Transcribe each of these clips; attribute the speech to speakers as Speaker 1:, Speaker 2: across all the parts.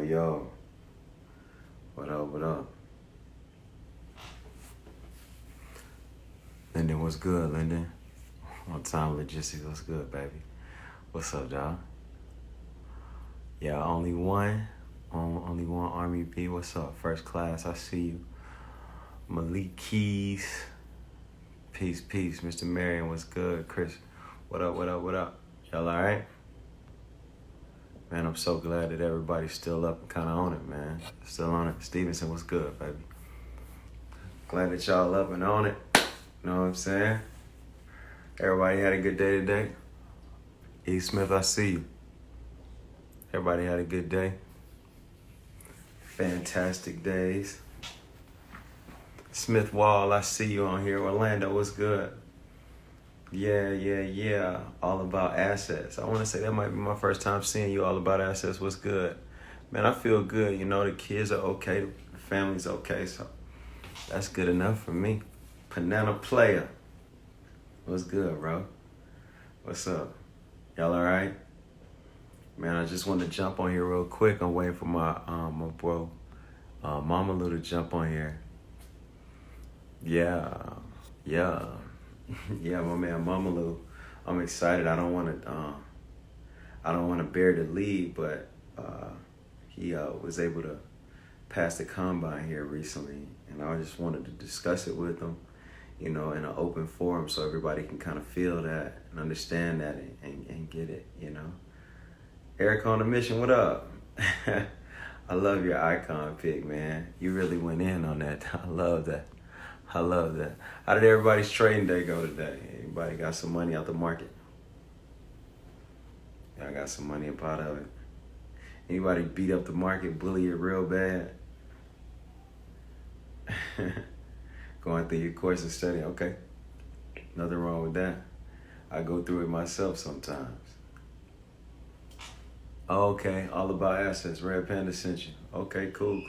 Speaker 1: Yo, what up, what up? Lyndon, what's good, Lyndon? On time logistics, what's good, baby? What's up, dog? Yeah, only one Army B, what's up? First class, I see you. Malik Keys, peace, Mr. Marion, what's good? Chris, what up? Y'all all right? Man, I'm so glad that everybody's still up and kind of on it, man. Still on it. Stevenson, what's good, baby? Glad that y'all up and on it. You know what I'm saying? Everybody had a good day today? E. Smith, I see you. Everybody had a good day? Fantastic days. Smith Wall, I see you on here. Orlando, what's good? Yeah. All about assets. I want to say that might be my first time seeing you. All about assets. What's good? Man, I feel good. You know, the kids are okay. The family's okay. So that's good enough for me. Banana Player. What's good, bro? What's up? Y'all all right? Man, I just want to jump on here real quick. I'm waiting for my bro, Mama Lou to jump on here. Yeah, my man Mama Lou. I'm excited. I don't want to bear the lead, but he was able to pass the combine here recently, and I just wanted to discuss it with him, you know, in an open forum so everybody can kind of feel that and understand that and get it, you know. Eric on the mission, what up? I love your icon pick, man. You really went in on that. I love that. How did everybody's trading day go today? Anybody got some money out the market? Yeah, I got some money up out of it. Anybody beat up the market, bully it real bad? Going through your course of study, okay. Nothing wrong with that. I go through it myself sometimes. Okay, all about assets. Red Panda sent you. Okay, cool.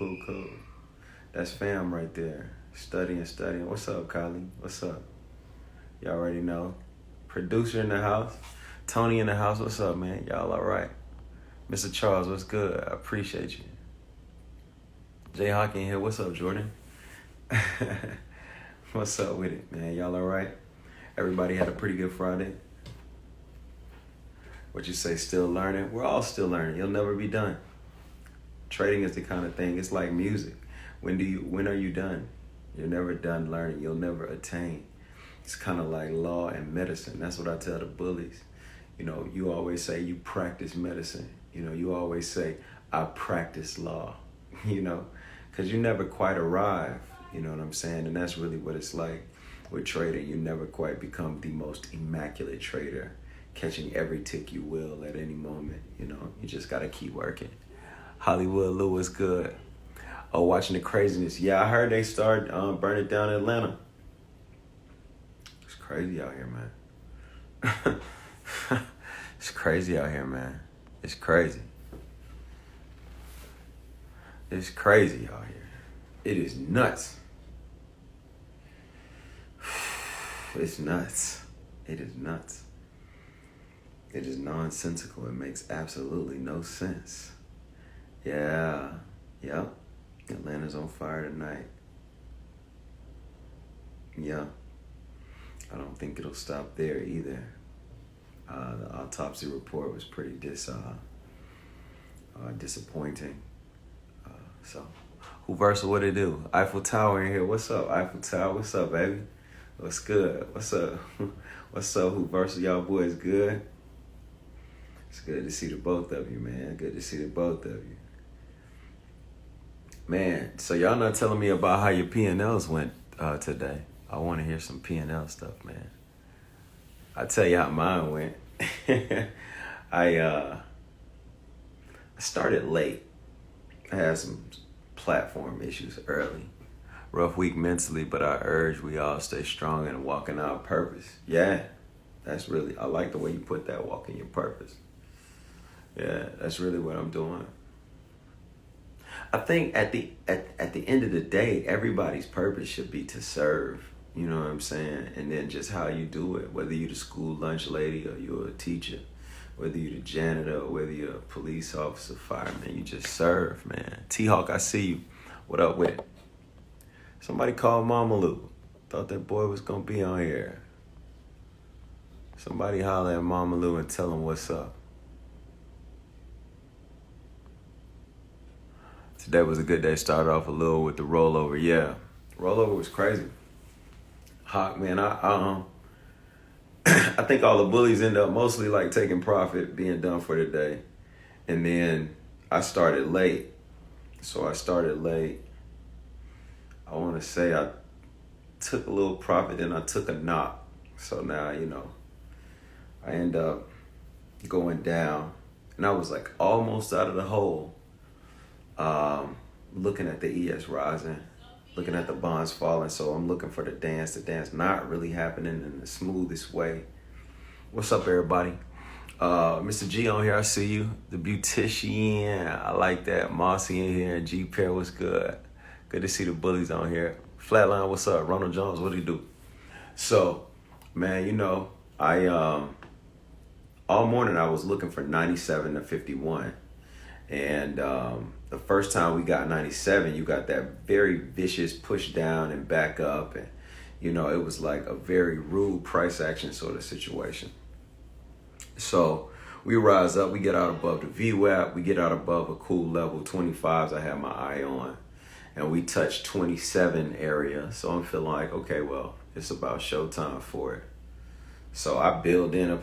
Speaker 1: That's fam right there. Studying. What's up, Kylie? What's up? Y'all already know. Producer in the house. Tony in the house. What's up, man? Y'all all right? Mr. Charles, what's good? I appreciate you. Jay Hawking here. What's up, Jordan? What's up with it, man? Y'all all right? Everybody had a pretty good Friday? What you say, still learning? We're all still learning. You'll never be done. Trading is the kind of thing, it's like music. When are you done? You're never done learning. You'll never attain. It's kind of like law and medicine. That's what I tell the bullies. You know, you always say you practice medicine. You know, you always say, I practice law, you know, because you never quite arrive, you know what I'm saying? And that's really what it's like with trading. You never quite become the most immaculate trader, catching every tick you will at any moment, you know. You just got to keep working. Hollywood Lou is good. Oh, watching the craziness. Yeah, I heard they started burning down Atlanta. It's crazy out here, man. It's crazy out here, man. It's crazy. It's crazy out here. It is nuts. It's nuts. It is nuts. It is nonsensical. It makes absolutely no sense. Yeah. Yep. Atlanta's on fire tonight. Yeah. I don't think it'll stop there either. The autopsy report was pretty disappointing. So, who Versa, what it do? Eiffel Tower in here. What's up, Eiffel Tower? What's up, baby? What's good? What's up? What's up, who Versa? Y'all boys good? It's good to see the both of you, man. Good to see the both of you. Man, so y'all not telling me about how your P&Ls went today. I want to hear some P&L stuff, man. I'll tell you how mine went. I started late. I had some platform issues early. Rough week mentally, but I urge we all stay strong and walking our purpose. Yeah, that's really, I like the way you put that, walking your purpose. Yeah, that's really what I'm doing. I think at the end of the day, everybody's purpose should be to serve. You know what I'm saying? And then just how you do it, whether you're the school lunch lady or you're a teacher, Whether you're the janitor, or whether you're a police officer, fireman, you just serve, man. T-Hawk, I see you. What up with it? Somebody called Mama Lou. Thought that boy was gonna be on here. Somebody holler at Mama Lou and tell him what's up. Today was a good day. Started off a little with the rollover. Yeah, rollover was crazy. Hawk, man, I think all the bullies end up mostly like taking profit, being done for the day. And then I started late. So I started late. I want to say I took a little profit and I took a knock. So now, I end up going down. And I was like almost out of the hole. Looking at the ES rising, looking at the bonds falling. So I'm looking for the dance not really happening in the smoothest way. What's up, everybody? Mr. G on here, I see you. The beautician, I like that. Mossy in here, and G Pair, what's good? Good to see the bullies on here. Flatline, what's up? Ronald Jones, what do you do? So, man, I all morning I was looking for 97 to 51. And the first time we got 97, you got that very vicious push down and back up. And, it was like a very rude price action sort of situation. So we rise up, we get out above the VWAP, we get out above a cool level, 25s I had my eye on. And we touched 27 area. So I'm feeling like, okay, well, it's about showtime for it. So I build in a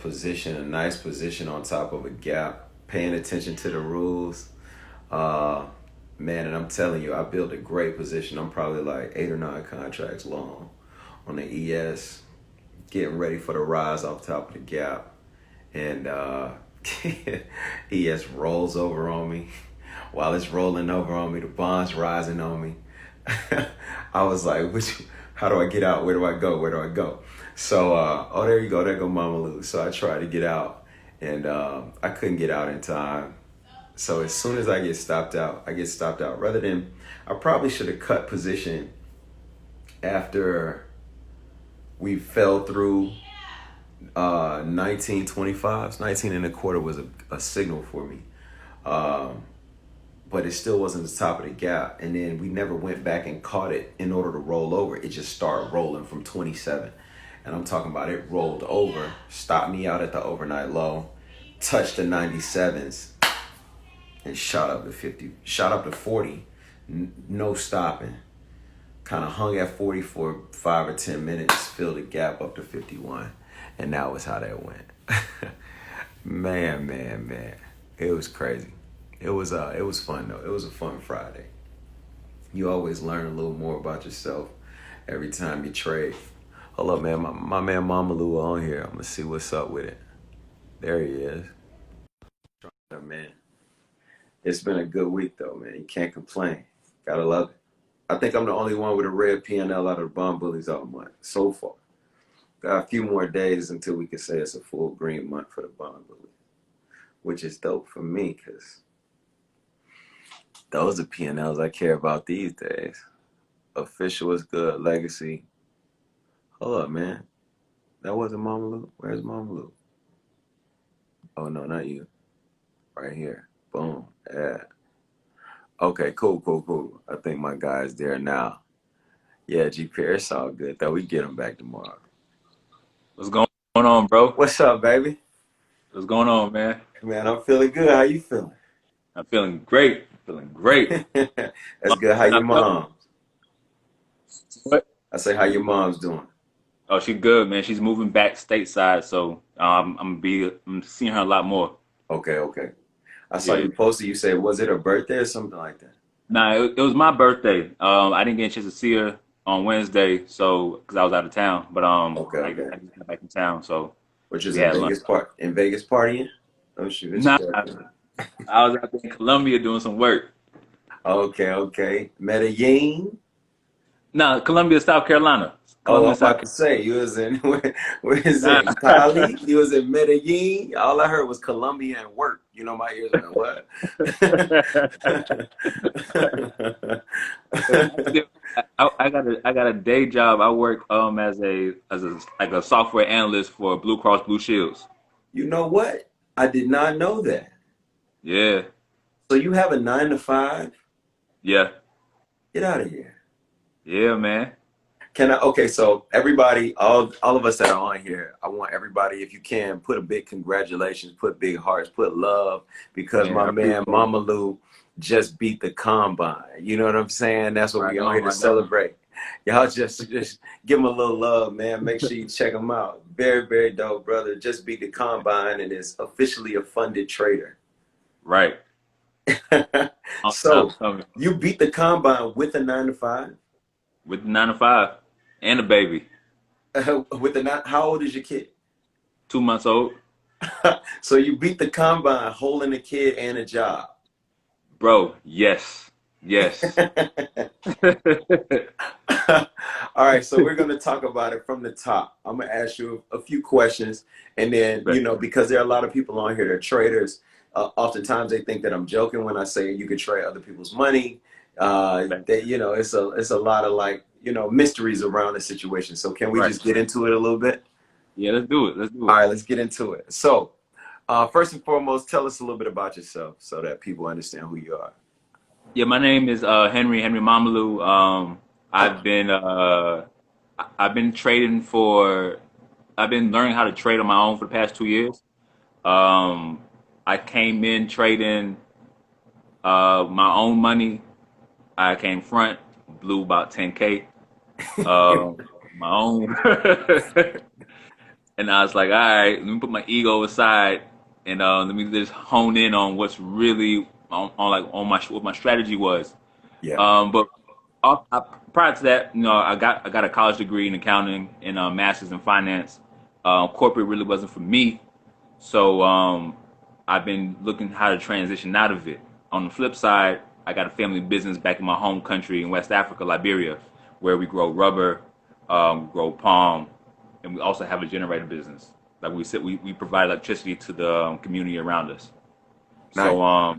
Speaker 1: nice position on top of a gap, paying attention to the rules. Man, and I'm telling you, I built a great position. I'm probably like 8 or 9 contracts long on the ES, getting ready for the rise off top of the gap. And ES rolls over on me. While it's rolling over on me, the bond's rising on me. I was like, how do I get out? Where do I go? So, there you go. There go Mama Lou. So I tried to get out, and I couldn't get out in time. So as soon as I get stopped out. Rather than, I probably should have cut position after we fell through 1925s. 19 and a quarter was a signal for me. But it still wasn't the top of the gap. And then we never went back and caught it in order to roll over. It just started rolling from 27. And I'm talking about it rolled over, stopped me out at the overnight low, touched the 97s, and shot up to 40. No stopping. Kind of hung at 40 for 5 or 10 minutes, filled the gap up to 51. And that was how that went. Man. It was crazy. It was fun though. It was a fun Friday. You always learn a little more about yourself every time you trade. Hold up, man. My man Mama Lou on here. I'm gonna see what's up with it. There he is. Man, it's been a good week though, man. You can't complain. Gotta love it. I think I'm the only one with a red P&L out of the bond bullies all month so far. Got a few more days until we can say it's a full green month for the bond bullies, which is dope for me because those are P&Ls I care about these days. Official is good. Legacy. Hold up, man. That wasn't Mama Lou. Where's Mama Lou? Oh, no, not you. Right here. Boom. Yeah. Okay, cool. I think my guy's there now. Yeah, G Pierce, all good. Though we get him back tomorrow.
Speaker 2: What's going on, bro?
Speaker 1: What's up, baby?
Speaker 2: What's going on, man?
Speaker 1: Man, I'm feeling good. How you feeling?
Speaker 2: I'm feeling great.
Speaker 1: That's good. How your mom's?
Speaker 2: What?
Speaker 1: I say, how your mom's doing?
Speaker 2: Oh, she's good, man. She's moving back stateside, so I'm seeing her a lot more.
Speaker 1: Okay. I saw
Speaker 2: Yeah.
Speaker 1: you posted. You said, was it her birthday or something like that?
Speaker 2: Nah, it was my birthday. I didn't get a chance to see her on Wednesday, so because I was out of town. But
Speaker 1: Okay.
Speaker 2: I just got back in town, so
Speaker 1: Which is
Speaker 2: we
Speaker 1: in
Speaker 2: had lunch.
Speaker 1: Vegas partying? Oh shoot, it's
Speaker 2: Nah,
Speaker 1: good.
Speaker 2: I was out there in Colombia doing some work.
Speaker 1: Okay. Medellin.
Speaker 2: Nah, Columbia, South Carolina.
Speaker 1: Oh, I'm
Speaker 2: Columbia, South
Speaker 1: about to say you was in where is
Speaker 2: Carolina.
Speaker 1: it? Cali? You was in Medellin. All I heard was Colombia and work. My ears went what?
Speaker 2: I got a day job. I work as a like a software analyst for Blue Cross Blue Shields.
Speaker 1: You know what? I did not know that.
Speaker 2: Yeah,
Speaker 1: So you have a 9 to 5?
Speaker 2: yeah,
Speaker 1: Get out of here.
Speaker 2: yeah, man.
Speaker 1: Can I? Okay, so everybody, all of us that are on here, I want everybody, if you can, put a big congratulations, put big hearts, put love, because
Speaker 2: Yeah,
Speaker 1: my
Speaker 2: I
Speaker 1: man
Speaker 2: appreciate it.
Speaker 1: Mama Lou just beat the combine. You know what I'm saying? That's what
Speaker 2: Right
Speaker 1: we on
Speaker 2: on,
Speaker 1: here to
Speaker 2: right on.
Speaker 1: celebrate. Y'all just give him a little love, man. Make sure you check him out. Very, very dope, brother. Just beat the combine and is officially a funded trader.
Speaker 2: Right. Long time
Speaker 1: So
Speaker 2: coming.
Speaker 1: you beat the combine with a 9 to 5?
Speaker 2: With the 9 to 5 and a baby,
Speaker 1: With the nine, how old is your kid?
Speaker 2: 2 months old.
Speaker 1: So you beat the combine holding a kid and a job.
Speaker 2: Bro, yes. Yes.
Speaker 1: All right, so we're going to talk about it from the top. I'm going to ask you a few questions, and then,
Speaker 2: Bet,
Speaker 1: because there are a lot of people on here that are traders, oftentimes they think that I'm joking when I say you could trade other people's money.
Speaker 2: bet.
Speaker 1: It's a lot of, like, mysteries around the situation. So can we
Speaker 2: Right.
Speaker 1: just get into it a little bit?
Speaker 2: Yeah, let's do it. Let's do
Speaker 1: All
Speaker 2: it.
Speaker 1: right, let's get into it. So, first and foremost, tell us a little bit about yourself so that people understand who you are.
Speaker 2: Yeah, my name is Henry Mamalu. I've been trading for I've been learning how to trade on my own for the past 2 years. Um, I came in trading my own money. I came front, blew about 10K. My own. And I was like, all right, let me put my ego aside and let me just hone in on what's really on my what my strategy was.
Speaker 1: Yeah.
Speaker 2: But prior to that, I got a college degree in accounting and a master's in finance. Corporate really wasn't for me, so I've been looking how to transition out of it. On the flip side, I got a family business back in my home country in West Africa, Liberia, where we grow rubber, grow palm, and we also have a generator business. Like we said, we provide electricity to the community around us.
Speaker 1: Nice.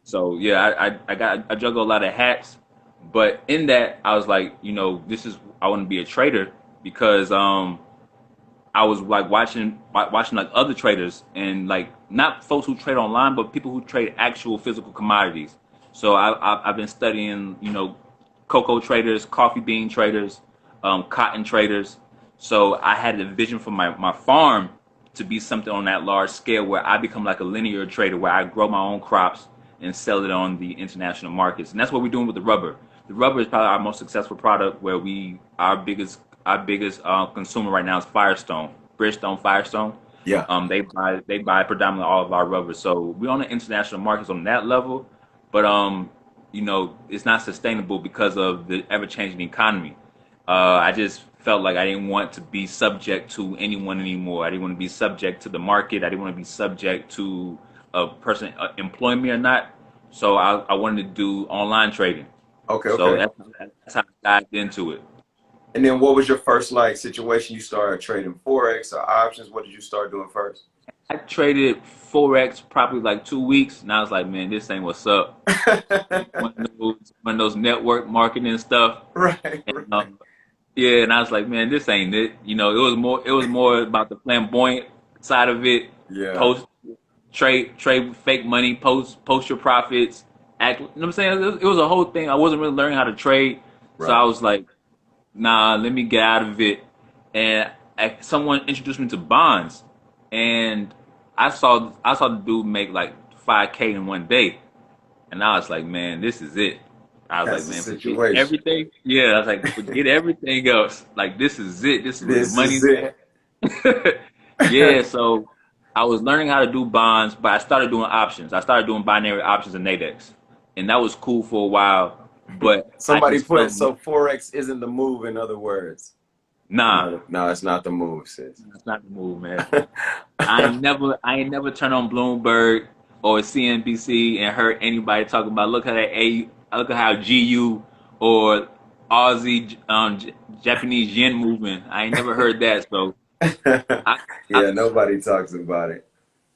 Speaker 2: So yeah, I juggle a lot of hats, but in that I was like, this is I want to be a trader because I was like watching like other traders and like not folks who trade online, but people who trade actual physical commodities. So I've been studying, cocoa traders, coffee bean traders, cotton traders. So I had a vision for my farm to be something on that large scale where I become like a linear trader where I grow my own crops and sell it on the international markets. And that's what we're doing with the rubber. The rubber is probably our most successful product where our biggest consumer right now is Firestone, Bridgestone Firestone.
Speaker 1: Yeah.
Speaker 2: They buy predominantly all of our rubber. So we're on the international markets on that level, but it's not sustainable because of the ever changing economy. I just felt like I didn't want to be subject to anyone anymore. I didn't want to be subject to the market. I didn't want to be subject to a person employing me or not. So I wanted to do online trading.
Speaker 1: Okay,
Speaker 2: So
Speaker 1: okay.
Speaker 2: that's how I dived into it.
Speaker 1: And then what was your first like situation? You started trading Forex or options? What did you start doing first?
Speaker 2: I traded Forex probably like 2 weeks, and I was like, man, this ain't what's up. One of those network marketing stuff.
Speaker 1: Right,
Speaker 2: And,
Speaker 1: right.
Speaker 2: yeah, and I was like, man, this ain't it. It was more about the flamboyant side of it.
Speaker 1: Yeah,
Speaker 2: Post trade with fake money, post your profits. Act, you know what I'm saying? It was a whole thing. I wasn't really learning how to trade, so I
Speaker 1: right.
Speaker 2: was like, nah, let me get out of it. And someone introduced me to bonds, and I saw the dude make like 5K in one day, and I was like, man, this is it. I was like,
Speaker 1: That's the
Speaker 2: man, forget
Speaker 1: situation.
Speaker 2: everything. Yeah, I was like, forget everything else. Like, this is it. This is where the
Speaker 1: This is
Speaker 2: money's
Speaker 1: it.
Speaker 2: at. Yeah, so I was learning how to do bonds, but I started doing options. I started doing binary options and Nadex, and that was cool for a while. But I
Speaker 1: Somebody
Speaker 2: just
Speaker 1: put
Speaker 2: felt,
Speaker 1: so Forex isn't the move, in other words.
Speaker 2: nah,
Speaker 1: No, no, it's not the move, sis.
Speaker 2: that's not the move, man. I ain't never turned on Bloomberg or CNBC and heard anybody talking about look at how GU or Aussie Japanese yen moving. I ain't never heard that. So I, I
Speaker 1: Yeah, nobody talks about it.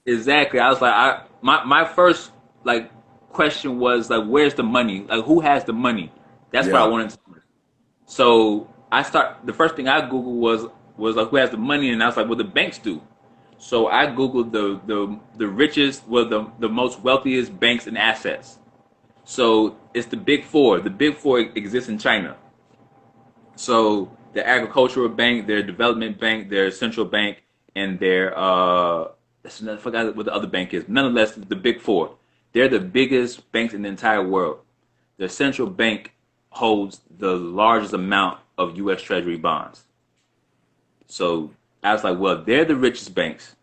Speaker 2: exactly. I was like my first like question was like where's the money? Like who has the money? That's what I
Speaker 1: Yeah.
Speaker 2: wanted to know. So the first thing I Googled was like who has the money and I was like, what the banks do. So I googled the richest, well, the most wealthiest banks and assets. So it's the big four. The big four exists in China. So their agricultural bank, their development bank, their central bank, and their I forgot what the other bank is. Nonetheless, the big four. They're the biggest banks in the entire world. Their central bank holds the largest amount of U.S. Treasury bonds. So I was like, well, they're the richest banks.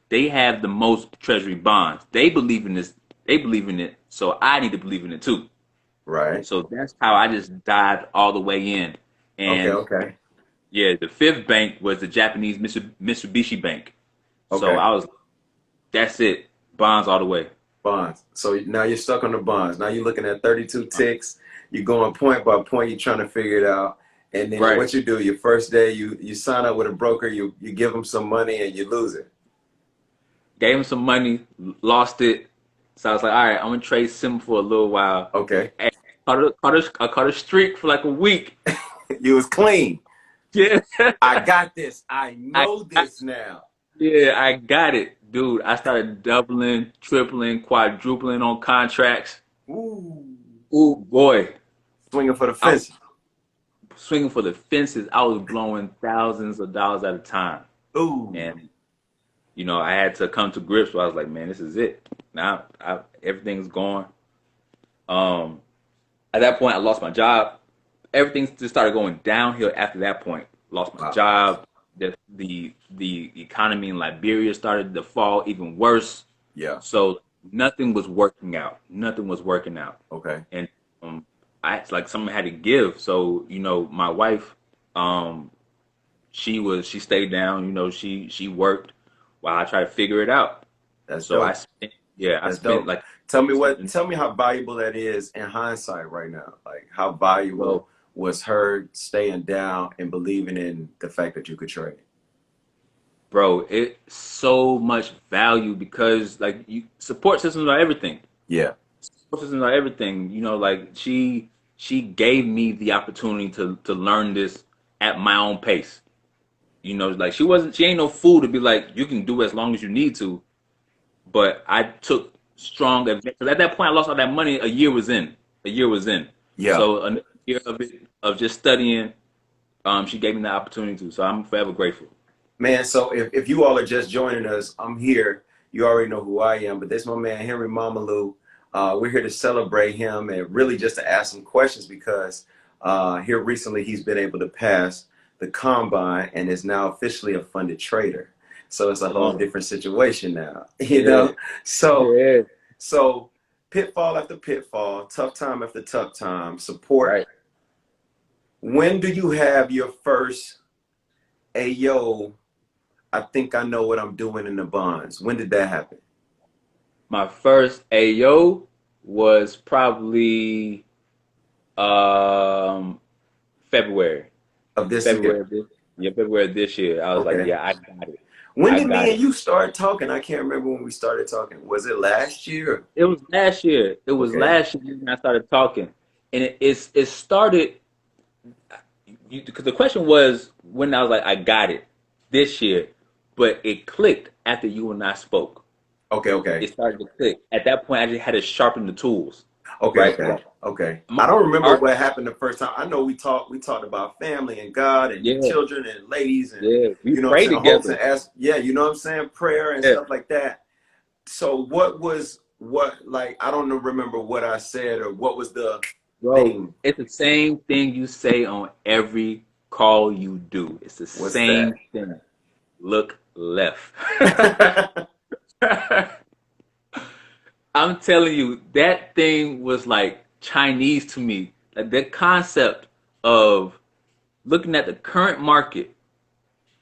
Speaker 2: They have the most Treasury bonds. They believe in this. They believe in it. So I need to believe in it too.
Speaker 1: Right.
Speaker 2: So that's how I just dived all the way in.
Speaker 1: Okay.
Speaker 2: And
Speaker 1: Okay.
Speaker 2: yeah, the fifth bank was the Japanese Mitsubishi Bank. So
Speaker 1: Okay.
Speaker 2: I was, that's it, bonds all the way.
Speaker 1: Bonds. So now you're stuck on the bonds. Now you're looking at 32 ticks. You're going point by point. You're trying to figure it out. And then
Speaker 2: Right.
Speaker 1: what you do, your first day, you sign up with a broker. You give them some money and you lose it.
Speaker 2: Gave him some money, lost it. So I was like, all right, I'm gonna trade Sim for a little while.
Speaker 1: Okay.
Speaker 2: And I caught a streak for like a week.
Speaker 1: You was clean.
Speaker 2: Yeah,
Speaker 1: I got this. I
Speaker 2: I,
Speaker 1: know
Speaker 2: I
Speaker 1: this now.
Speaker 2: yeah, I got it, dude. I started doubling, tripling, quadrupling on contracts.
Speaker 1: Ooh.
Speaker 2: Ooh boy,
Speaker 1: Swinging for the
Speaker 2: I was
Speaker 1: fences.
Speaker 2: swinging for the fences. I was blowing thousands of dollars at a time,
Speaker 1: Ooh.
Speaker 2: and I had to come to grips where I was like, man, this is it. Now everything's gone. Um, at that point, I lost my job. Everything just started going downhill after that point. Lost my
Speaker 1: Wow.
Speaker 2: job. The economy in Liberia started to fall even worse.
Speaker 1: Yeah.
Speaker 2: So nothing was working out. Nothing was working out.
Speaker 1: Okay.
Speaker 2: And it's like something had to give. So my wife, um, she stayed down. She worked while I tried to figure it out.
Speaker 1: That's
Speaker 2: So
Speaker 1: dope.
Speaker 2: I
Speaker 1: That's
Speaker 2: spent
Speaker 1: dope.
Speaker 2: like
Speaker 1: Tell me how valuable that is in hindsight right now. Like how
Speaker 2: well,
Speaker 1: valuable was her staying down and believing in the fact that you could trade.
Speaker 2: bro, it's so much value because like support systems are everything.
Speaker 1: Yeah.
Speaker 2: Support systems are everything. Like she gave me the opportunity to learn this at my own pace. Like she ain't no fool to be like you can do as long as you need to. But I took strong advantage. At that point, I lost all that money. A year was in. A year was in.
Speaker 1: Yeah.
Speaker 2: So a year of it of just studying, she gave me the opportunity to. So I'm forever grateful.
Speaker 1: Man, so if you all are just joining us, I'm here. You already know who I am, but this is my man Henry Mamalou. We're here to celebrate him and really just to ask some questions because here recently he's been able to pass the combine and is now officially a funded trader. So it's a
Speaker 2: Come
Speaker 1: whole
Speaker 2: on.
Speaker 1: different situation now, you
Speaker 2: Yeah.
Speaker 1: know? So
Speaker 2: Yeah.
Speaker 1: so pitfall after pitfall, tough time after tough time, support.
Speaker 2: Right.
Speaker 1: When do you have your first Ayo, I think I know what I'm doing in the bonds? When did that happen?
Speaker 2: My first AO was probably um February.
Speaker 1: Of this
Speaker 2: February
Speaker 1: year.
Speaker 2: of this, yeah, February of this year. I was like,
Speaker 1: Okay.
Speaker 2: yeah, I got it.
Speaker 1: When
Speaker 2: I
Speaker 1: did
Speaker 2: got
Speaker 1: me
Speaker 2: it.
Speaker 1: and you start talking? I can't remember when we started talking. Was it last year?
Speaker 2: It was last year. It was
Speaker 1: Okay.
Speaker 2: last year when I started talking. And it started because the question was when I was like, I got it this year, but it clicked after you and I spoke.
Speaker 1: Okay, okay.
Speaker 2: It started to click. At that point, I just had to sharpen the tools,
Speaker 1: Okay,
Speaker 2: right?
Speaker 1: okay. Okay.
Speaker 2: My
Speaker 1: I don't remember
Speaker 2: art,
Speaker 1: what happened the first time. I know we talked about family and God and
Speaker 2: yeah,
Speaker 1: children and ladies and
Speaker 2: yeah. We
Speaker 1: you know what I'm
Speaker 2: pray
Speaker 1: saying, hopes
Speaker 2: together.
Speaker 1: and ask, yeah, you know what I'm saying, prayer and
Speaker 2: Yeah,
Speaker 1: stuff like that. So what like I don't know remember what I said or what was the
Speaker 2: bro.
Speaker 1: thing.
Speaker 2: It's the same thing you say on every call you do. It's the
Speaker 1: What's
Speaker 2: same
Speaker 1: that?
Speaker 2: thing. Look left. I'm telling you, that thing was like Chinese to me. Like that concept of looking at the current market,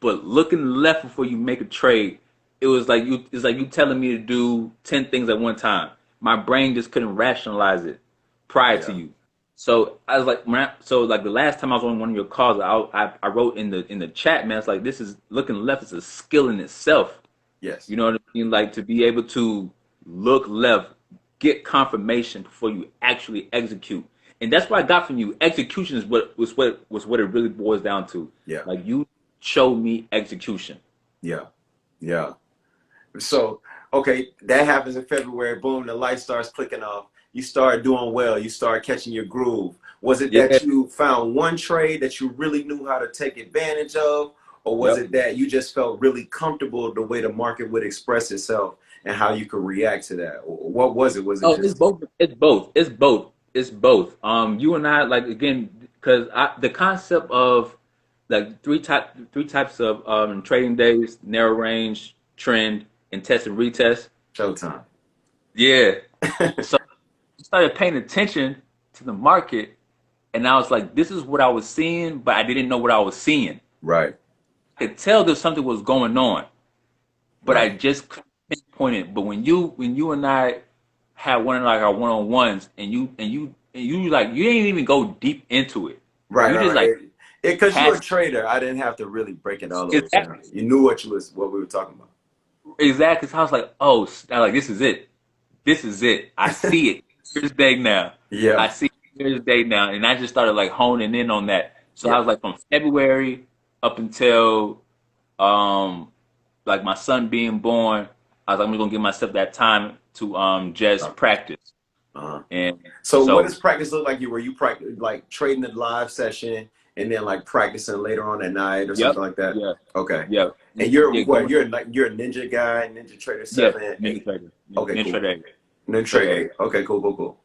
Speaker 2: but looking left before you make a trade. It's like you telling me to do 10 things at one time. My brain just couldn't rationalize it prior to
Speaker 1: Yeah.
Speaker 2: you. So I was like, so like the last time I was on one of your calls, I wrote in the chat, man. It's like this is looking left is a skill in itself.
Speaker 1: Yes.
Speaker 2: You know what I mean? Like to be able to look left, get confirmation before you actually execute. And that's what I got from you. Execution is what it really boils down to.
Speaker 1: Yeah.
Speaker 2: Like you showed me execution.
Speaker 1: Yeah. Yeah. So, okay, that happens in February. Boom, the light starts clicking off. You start doing well. You start catching your groove. Was it
Speaker 2: Yeah.
Speaker 1: that you found one trade that you really knew how to take advantage of? Or was
Speaker 2: Yep.
Speaker 1: it that you just felt really comfortable the way the market would express itself and how you could react to that? What was it? Was it
Speaker 2: Oh, it's
Speaker 1: just
Speaker 2: both. It's both. It's both. It's both. You and I, like, again, because the concept of like three types of trading days: narrow range, trend, and test and retest.
Speaker 1: showtime?
Speaker 2: Yeah. So I started paying attention to the market, and I was like, this is what I was seeing, but I didn't know what I was seeing.
Speaker 1: Right,
Speaker 2: I could tell that something was going on, but I
Speaker 1: right,
Speaker 2: just couldn't pinpoint it. But when you and I had one of like our one on ones, and you like you didn't even go deep into it.
Speaker 1: right,
Speaker 2: You
Speaker 1: right,
Speaker 2: just like
Speaker 1: right. Because you're a
Speaker 2: passed
Speaker 1: trader, I didn't have to really break it all the way
Speaker 2: exactly,
Speaker 1: down. You knew what we were talking
Speaker 2: exactly. So I was like, oh, I like this is it. This is it. I see it. Clear as day now. I
Speaker 1: Yeah,
Speaker 2: see it clear as day now, and I just started like honing in on that. So I
Speaker 1: yeah.
Speaker 2: was like from February up until um like my son being born. I was like, I'm gonna give myself that time to just practice.
Speaker 1: Uh-huh.
Speaker 2: And
Speaker 1: So what
Speaker 2: so
Speaker 1: does practice look like? You were you practice like trading the live session and then like practicing later on at night or
Speaker 2: yep,
Speaker 1: something like that?
Speaker 2: yeah,
Speaker 1: Okay.
Speaker 2: yeah,
Speaker 1: And you're
Speaker 2: yeah,
Speaker 1: what?
Speaker 2: going,
Speaker 1: You're a ninja guy, Ninja Trader
Speaker 2: yes,
Speaker 1: 7,
Speaker 2: Ninja
Speaker 1: 8.
Speaker 2: Trader,
Speaker 1: Okay,
Speaker 2: Ninja
Speaker 1: cool.
Speaker 2: Trader 8,
Speaker 1: Ninja
Speaker 2: Trader
Speaker 1: Trader
Speaker 2: 8,
Speaker 1: 8. Okay, cool, cool, cool.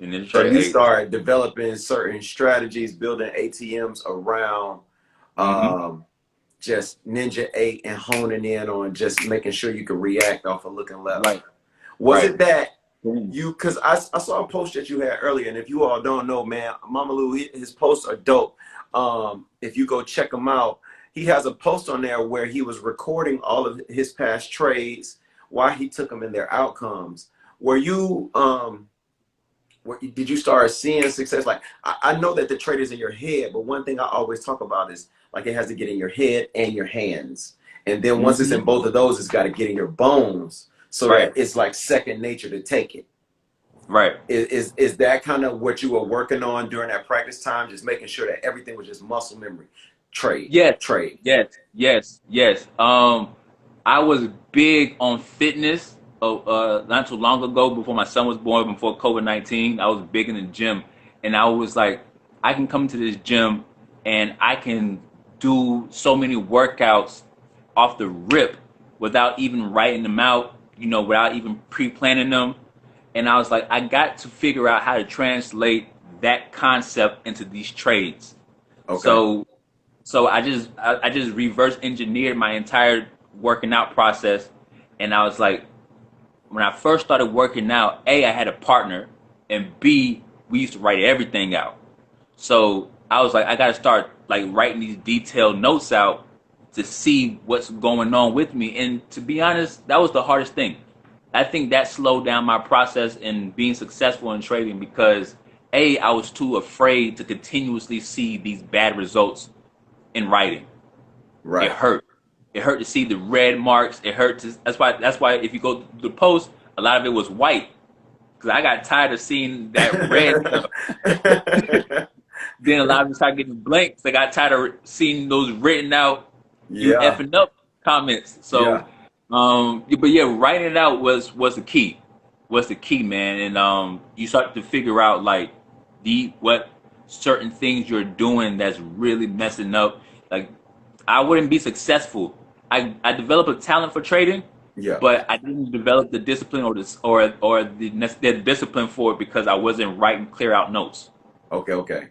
Speaker 2: and Ninja
Speaker 1: So
Speaker 2: Trader
Speaker 1: you
Speaker 2: 8.
Speaker 1: start developing certain strategies, building ATMs around
Speaker 2: Mm-hmm.
Speaker 1: um, just Ninja 8 and honing in on just making sure you can react off of looking left.
Speaker 2: Right,
Speaker 1: Was
Speaker 2: right.
Speaker 1: it that
Speaker 2: Boom.
Speaker 1: you, because I saw a post that you had earlier, and if you all don't know, man, Mama Lou, his posts are dope. If you go check him out, he has a post on there where he was recording all of his past trades, why he took them and their outcomes. Were you did you start seeing success? Like I know that the trade is in your head, but one thing I always talk about is like it has to get in your head and your hands. And then once it's
Speaker 2: Mm-hmm.
Speaker 1: in both of those, it's got to get in your bones so that
Speaker 2: Right,
Speaker 1: it's like second nature to take it.
Speaker 2: right.
Speaker 1: Is that kind of what you were working on during that practice time? Just making sure that everything was just muscle memory, trade,
Speaker 2: Yes,
Speaker 1: trade.
Speaker 2: yes, yes, yes. I was big on fitness. Not too long ago, before my son was born, before COVID-19, I was big in the gym, and I was like, I can come to this gym, and I can do so many workouts off the rip without even writing them out. Without even pre-planning them. And I was like, I got to figure out how to translate that concept into these trades.
Speaker 1: Okay,
Speaker 2: So so I just reverse engineered my entire working out process, and I was like, when I first started working out, A, I had a partner, and B, we used to write everything out. So I was like, I got to start like writing these detailed notes out to see what's going on with me. And to be honest, that was the hardest thing. I think that slowed down my process in being successful in trading because A, I was too afraid to continuously see these bad results in writing. It
Speaker 1: right.
Speaker 2: hurt. It hurt to see the red marks. It hurt to. That's why if you go to the post, a lot of it was white because I got tired of seeing that red stuff. Then a lot of them started getting blanks. I got tired of seeing those written out, you
Speaker 1: Yeah,
Speaker 2: effing up comments. So,
Speaker 1: yeah.
Speaker 2: but yeah, writing it out was the key. Was the key, man. And you start to figure out like the what certain things you're doing that's really messing up. Like I wouldn't be successful. I developed a talent for trading,
Speaker 1: Yeah.
Speaker 2: but I didn't develop the discipline or the discipline for it because I wasn't writing clear out notes.
Speaker 1: Okay, okay.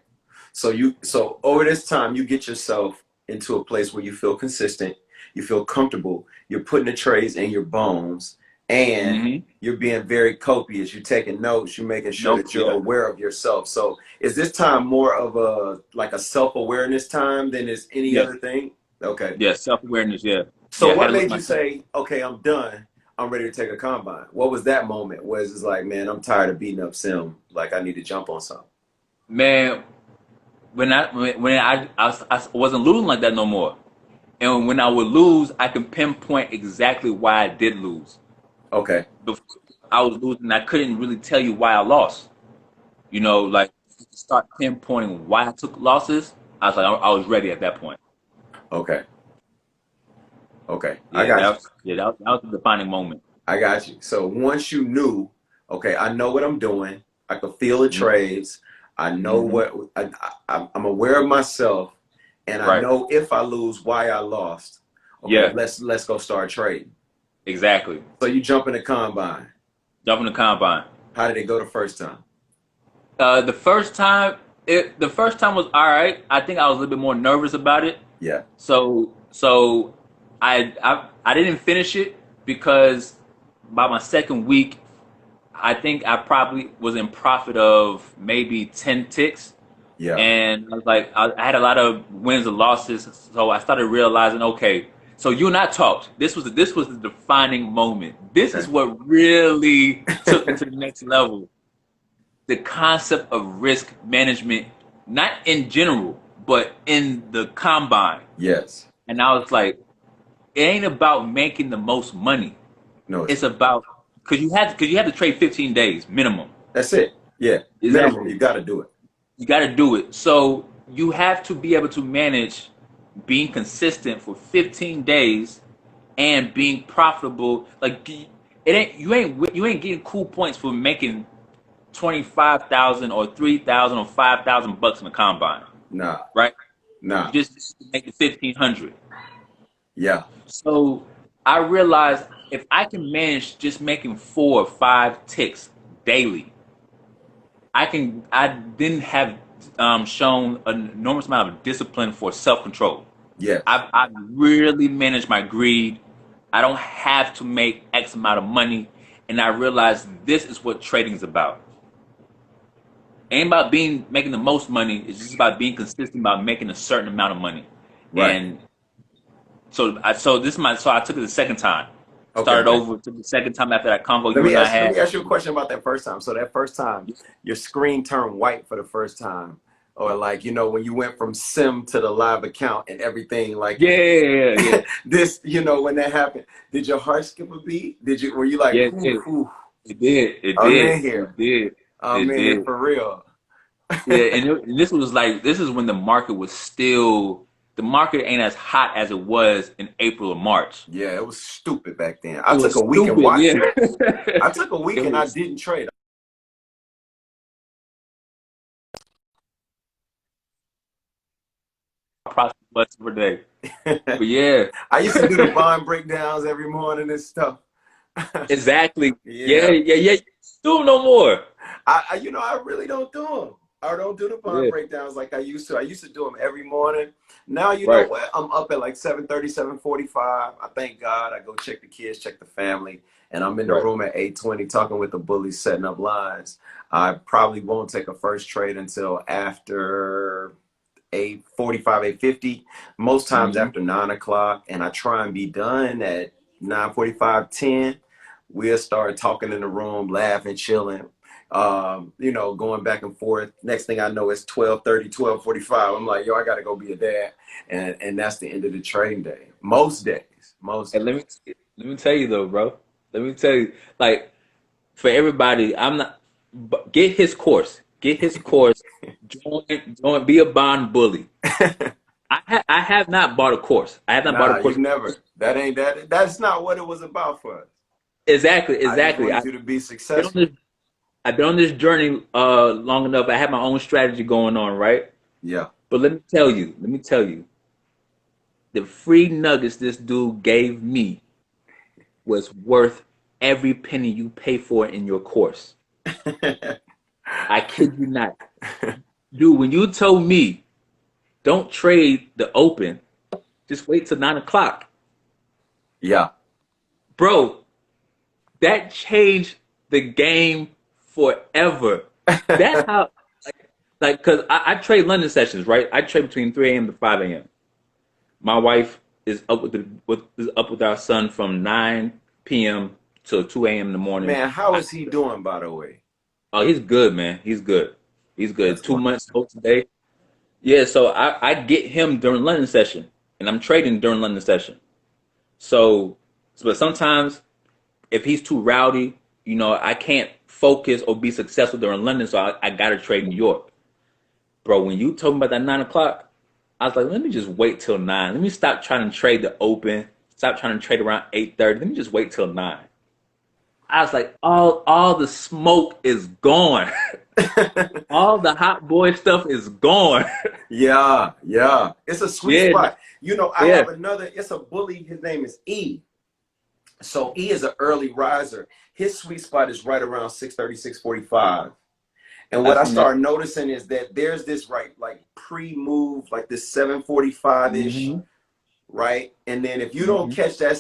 Speaker 1: So over this time you get yourself into a place where you feel consistent, you feel comfortable, you're putting the trades in your bones, and
Speaker 2: Mm-hmm.
Speaker 1: you're being very copious. You're taking notes, you're making sure
Speaker 2: Nope.
Speaker 1: that you're
Speaker 2: Yeah.
Speaker 1: aware of yourself. So is this time more of a like a self-awareness time than is any
Speaker 2: Yeah.
Speaker 1: other thing? Okay.
Speaker 2: Yeah. Self awareness. Yeah.
Speaker 1: So
Speaker 2: Yeah. I had
Speaker 1: what
Speaker 2: to look
Speaker 1: made you
Speaker 2: myself.
Speaker 1: say, okay, I'm done. I'm ready to take a combine? What was that moment? Was it's like, man, I'm tired of beating up Sim. Like I need to jump on something.
Speaker 2: Man, when I wasn't losing like that no more. And when I would lose, I can pinpoint exactly why I did lose.
Speaker 1: Okay.
Speaker 2: Before I was losing, I couldn't really tell you why I lost. Like start pinpointing why I took losses. I was like, I was ready at that point.
Speaker 1: Okay. Okay, I
Speaker 2: Yeah,
Speaker 1: got you.
Speaker 2: that was the defining moment.
Speaker 1: I got you. So once you knew, okay, I know what I'm doing. I can feel the
Speaker 2: Mm-hmm.
Speaker 1: trades. I know
Speaker 2: Mm-hmm.
Speaker 1: what I'm aware of myself, and I
Speaker 2: Right.
Speaker 1: know if I lose, why I lost. Okay,
Speaker 2: Yeah,
Speaker 1: let's go start trading.
Speaker 2: exactly.
Speaker 1: So you jump in the combine.
Speaker 2: Jumping the combine.
Speaker 1: How did it go the first time?
Speaker 2: The first time, the first time was all right. I think I was a little bit more nervous about it.
Speaker 1: Yeah,
Speaker 2: So I didn't finish it because by my second week, I think I probably was in profit of maybe 10 ticks.
Speaker 1: yeah,
Speaker 2: And I was like, I had a lot of wins and losses. So I started realizing, okay, so you and I talked. This was the defining moment. This is
Speaker 1: okay.
Speaker 2: what really took me to the next level. The concept of risk management, not in general, but in the combine.
Speaker 1: Yes.
Speaker 2: And I was like, it ain't about making the most money.
Speaker 1: No, it's
Speaker 2: It's
Speaker 1: not.
Speaker 2: about because you have to trade 15 days minimum.
Speaker 1: That's it. Yeah, minimum.
Speaker 2: Exactly.
Speaker 1: You got to do it.
Speaker 2: You got to do it. So you have to be able to manage being consistent for 15 days and being profitable. Like it ain't you ain't getting cool points for making 25,000 or 3,000 or 5,000 bucks in the combine,
Speaker 1: Nah,
Speaker 2: right? You
Speaker 1: nah.
Speaker 2: just make the 1,500.
Speaker 1: Yeah,
Speaker 2: So I realized if I can manage just making 4 or 5 ticks daily, I didn't have shown an enormous amount of discipline for self control.
Speaker 1: yes.
Speaker 2: I've really managed my greed. I don't have to make X amount of money, and I realized this is what trading is about. It ain't about being making the most money. It's just about being consistent about making a certain amount of money.
Speaker 1: Right.
Speaker 2: And so I took it the second time.
Speaker 1: Okay,
Speaker 2: Started
Speaker 1: okay.
Speaker 2: over, took the second time after that convo you and I
Speaker 1: Let
Speaker 2: had.
Speaker 1: me ask you a question about that first time. So that first time, your screen turned white for the first time, or like when you went from sim to the live account and everything, like
Speaker 2: Yeah.
Speaker 1: this, when that happened, did your heart skip a beat? Were you like,
Speaker 2: Yeah,
Speaker 1: whew, whew,
Speaker 2: it did. It
Speaker 1: I'm
Speaker 2: did.
Speaker 1: in here,
Speaker 2: It did.
Speaker 1: I'm
Speaker 2: It
Speaker 1: in here
Speaker 2: did.
Speaker 1: for real?
Speaker 2: Yeah, and this was like this is when the market was still the market ain't as hot as it was in April or March.
Speaker 1: Yeah, it was stupid back then.
Speaker 2: It
Speaker 1: I took
Speaker 2: was
Speaker 1: a week and
Speaker 2: stupid,
Speaker 1: watched
Speaker 2: yeah.
Speaker 1: it. I took a week
Speaker 2: It
Speaker 1: and I
Speaker 2: was
Speaker 1: didn't trade.
Speaker 2: profit bust per day. But yeah,
Speaker 1: I used to do the bond breakdowns every morning and stuff.
Speaker 2: exactly. Yeah,
Speaker 1: Yeah,
Speaker 2: yeah, yeah. Do no more.
Speaker 1: I really don't do them. I don't do the bond
Speaker 2: Yeah,
Speaker 1: breakdowns like I used to. I used to do them every morning. Now, you know
Speaker 2: right,
Speaker 1: what? I'm up at like 7:30, 7:45. I thank God. I go check the kids, check the family, and I'm in the
Speaker 2: right.
Speaker 1: room at 8:20 talking with the bullies, setting up lines. I probably won't take a first trade until after 8:45, 8:50. Most times
Speaker 2: Hmm.
Speaker 1: after 9 o'clock, and I try and be done at 9:45, 10. We'll start talking in the room, laughing, chilling, going back and forth. Next thing I know, it's 12:30, 12:45. I'm like, yo, I gotta go be a dad. And that's the end of the trading day. Most days. Most
Speaker 2: And
Speaker 1: days.
Speaker 2: let me tell you though, bro. Let me tell you, like for everybody, I'm not. But get his course. Get his course. Join. Be a bond bully. I have not bought a course. I have not bought a
Speaker 1: Nah, you
Speaker 2: course.
Speaker 1: never. That ain't that. That's not what it was about for us.
Speaker 2: Exactly,
Speaker 1: I just
Speaker 2: exactly.
Speaker 1: wanted you to be
Speaker 2: Been on
Speaker 1: successful.
Speaker 2: this I've been on this journey long enough. I have my own strategy going on, right?
Speaker 1: Yeah.
Speaker 2: But let me tell you, the free nuggets this dude gave me was worth every penny you pay for it in your course. I kid you not. Dude, when you told me don't trade the open, just wait till 9 o'clock.
Speaker 1: Yeah.
Speaker 2: Bro, that changed the game forever. That's how like because I trade London sessions, right? I trade between 3 a.m. to 5 a.m. My wife is up is up with our son from 9 p.m. to 2 a.m. in the morning.
Speaker 1: Man, how is he doing, by the way?
Speaker 2: Oh, he's good, man. He's good. He's good.
Speaker 1: That's
Speaker 2: 2 months
Speaker 1: wonderful.
Speaker 2: old today. Yeah, so I get him during London session, and I'm trading during London session. So, but sometimes if he's too rowdy, I can't focus or be successful during London, so I gotta trade New York. Bro, when you told me about that 9 o'clock, I was like, let me just wait till 9. Let me stop trying to trade the open stop trying to trade around 8:30. Let me just wait till 9. I was like, all the smoke is gone. All the hot boy stuff is gone.
Speaker 1: Yeah, yeah. It's a sweet
Speaker 2: Yeah,
Speaker 1: spot. You know, I
Speaker 2: yeah.
Speaker 1: have another, it's a bully. His name is E. So E is an early riser. His sweet spot is right around 6:30, 6:45. And
Speaker 2: I
Speaker 1: what I
Speaker 2: seen that.
Speaker 1: started noticing is that there's this right, like pre-move, like this 7:45-ish,
Speaker 2: Hmm.
Speaker 1: right? And then if you don't
Speaker 2: Hmm.
Speaker 1: catch that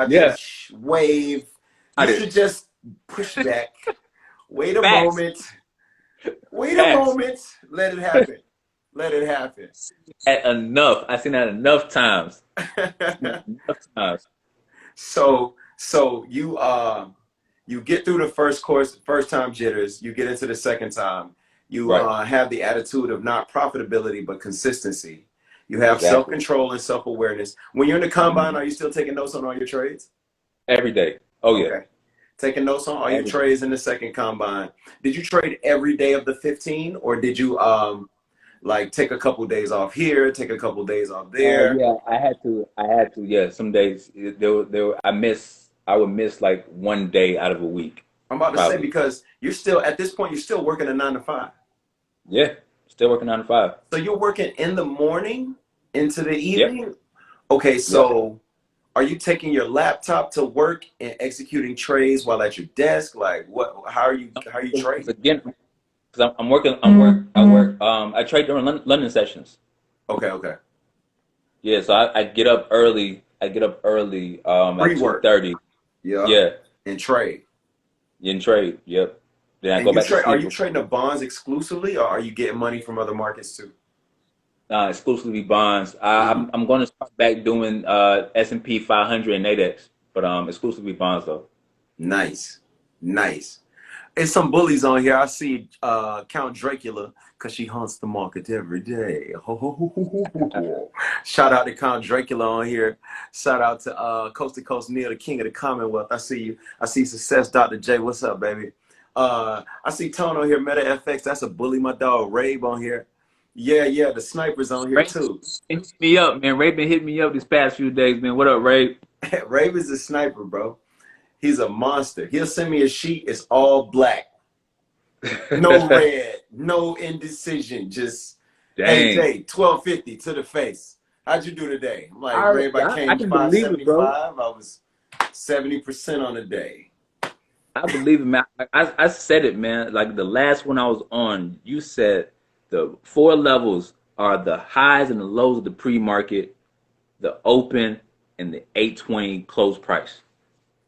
Speaker 2: Yeah,
Speaker 1: 7:45-ish wave,
Speaker 2: I
Speaker 1: you
Speaker 2: did.
Speaker 1: should just push back, wait a
Speaker 2: Facts,
Speaker 1: moment, wait a
Speaker 2: facts.
Speaker 1: moment, let it happen. Let it happen.
Speaker 2: At enough. I seen that enough times. Seen that enough times.
Speaker 1: So you get through the first course, first time jitters, you get into the second time. You
Speaker 2: Right.
Speaker 1: have the attitude of not profitability but consistency. You have
Speaker 2: Exactly.
Speaker 1: self-control and self-awareness. When you're in the combine,
Speaker 2: Hmm.
Speaker 1: are you still taking notes on all your trades?
Speaker 2: Every day. Oh yeah.
Speaker 1: Okay. Taking notes on all your
Speaker 2: Every day.
Speaker 1: trades in the second combine. Did you trade every day of the 15 or did you like take a couple days off here, take a couple days off there?
Speaker 2: Yeah, I had to. I had to. Yeah, some days I would miss like one day out of a week,
Speaker 1: I'm about to say
Speaker 2: probably.
Speaker 1: because you're still at this point, you're still working a 9 to 5.
Speaker 2: Yeah, still working 9 to 5.
Speaker 1: So you're working in the morning into the
Speaker 2: Yep,
Speaker 1: evening? Okay,
Speaker 2: yep.
Speaker 1: so are you taking your laptop to work and executing trades while at your desk? Like what how are you
Speaker 2: Because
Speaker 1: trading?
Speaker 2: again, because I'm working. I trade during London sessions.
Speaker 1: Okay, okay.
Speaker 2: Yeah, so I get up early. I get up early. At two
Speaker 1: Pre-work.
Speaker 2: thirty.
Speaker 1: Yeah.
Speaker 2: Yeah,
Speaker 1: And trade.
Speaker 2: in trade. Yep. Then I
Speaker 1: And
Speaker 2: go
Speaker 1: you
Speaker 2: back to
Speaker 1: trade are
Speaker 2: sleep.
Speaker 1: you trading the bonds exclusively or are you getting money from other markets too?
Speaker 2: Exclusively bonds.
Speaker 1: Hmm.
Speaker 2: I'm going to start back doing S&P 500 and Nadex, but exclusively bonds though.
Speaker 1: Nice. Nice. There's some bullies on here. I see Count Dracula because she haunts the market every day. Shout out to Count Dracula on here. Shout out to Coast to Coast Neil, the king of the Commonwealth. I see you. I see Success Dr. J. What's up, baby? I see Tone on here. Meta FX. That's a bully. My dog Rabe on here. Yeah, yeah. The snipers on here
Speaker 2: Ray
Speaker 1: too.
Speaker 2: hit me up, man. Ray been hitting me up these past few days, man. What up, Ray?
Speaker 1: Rabe is a sniper, bro. He's a monster. He'll send me a sheet. It's all black. No red, no indecision. Just, hey
Speaker 2: Dang.
Speaker 1: Jay, 1250 to the face. How'd you do today? I'm like,
Speaker 2: I,
Speaker 1: Ray, I
Speaker 2: I
Speaker 1: came
Speaker 2: can believe it, bro.
Speaker 1: 575. I was 70% on the day.
Speaker 2: I believe it, man. I said it, man. Like the last one I was on, you said the four levels are the highs and the lows of the pre-market, the open, and the 820 close price.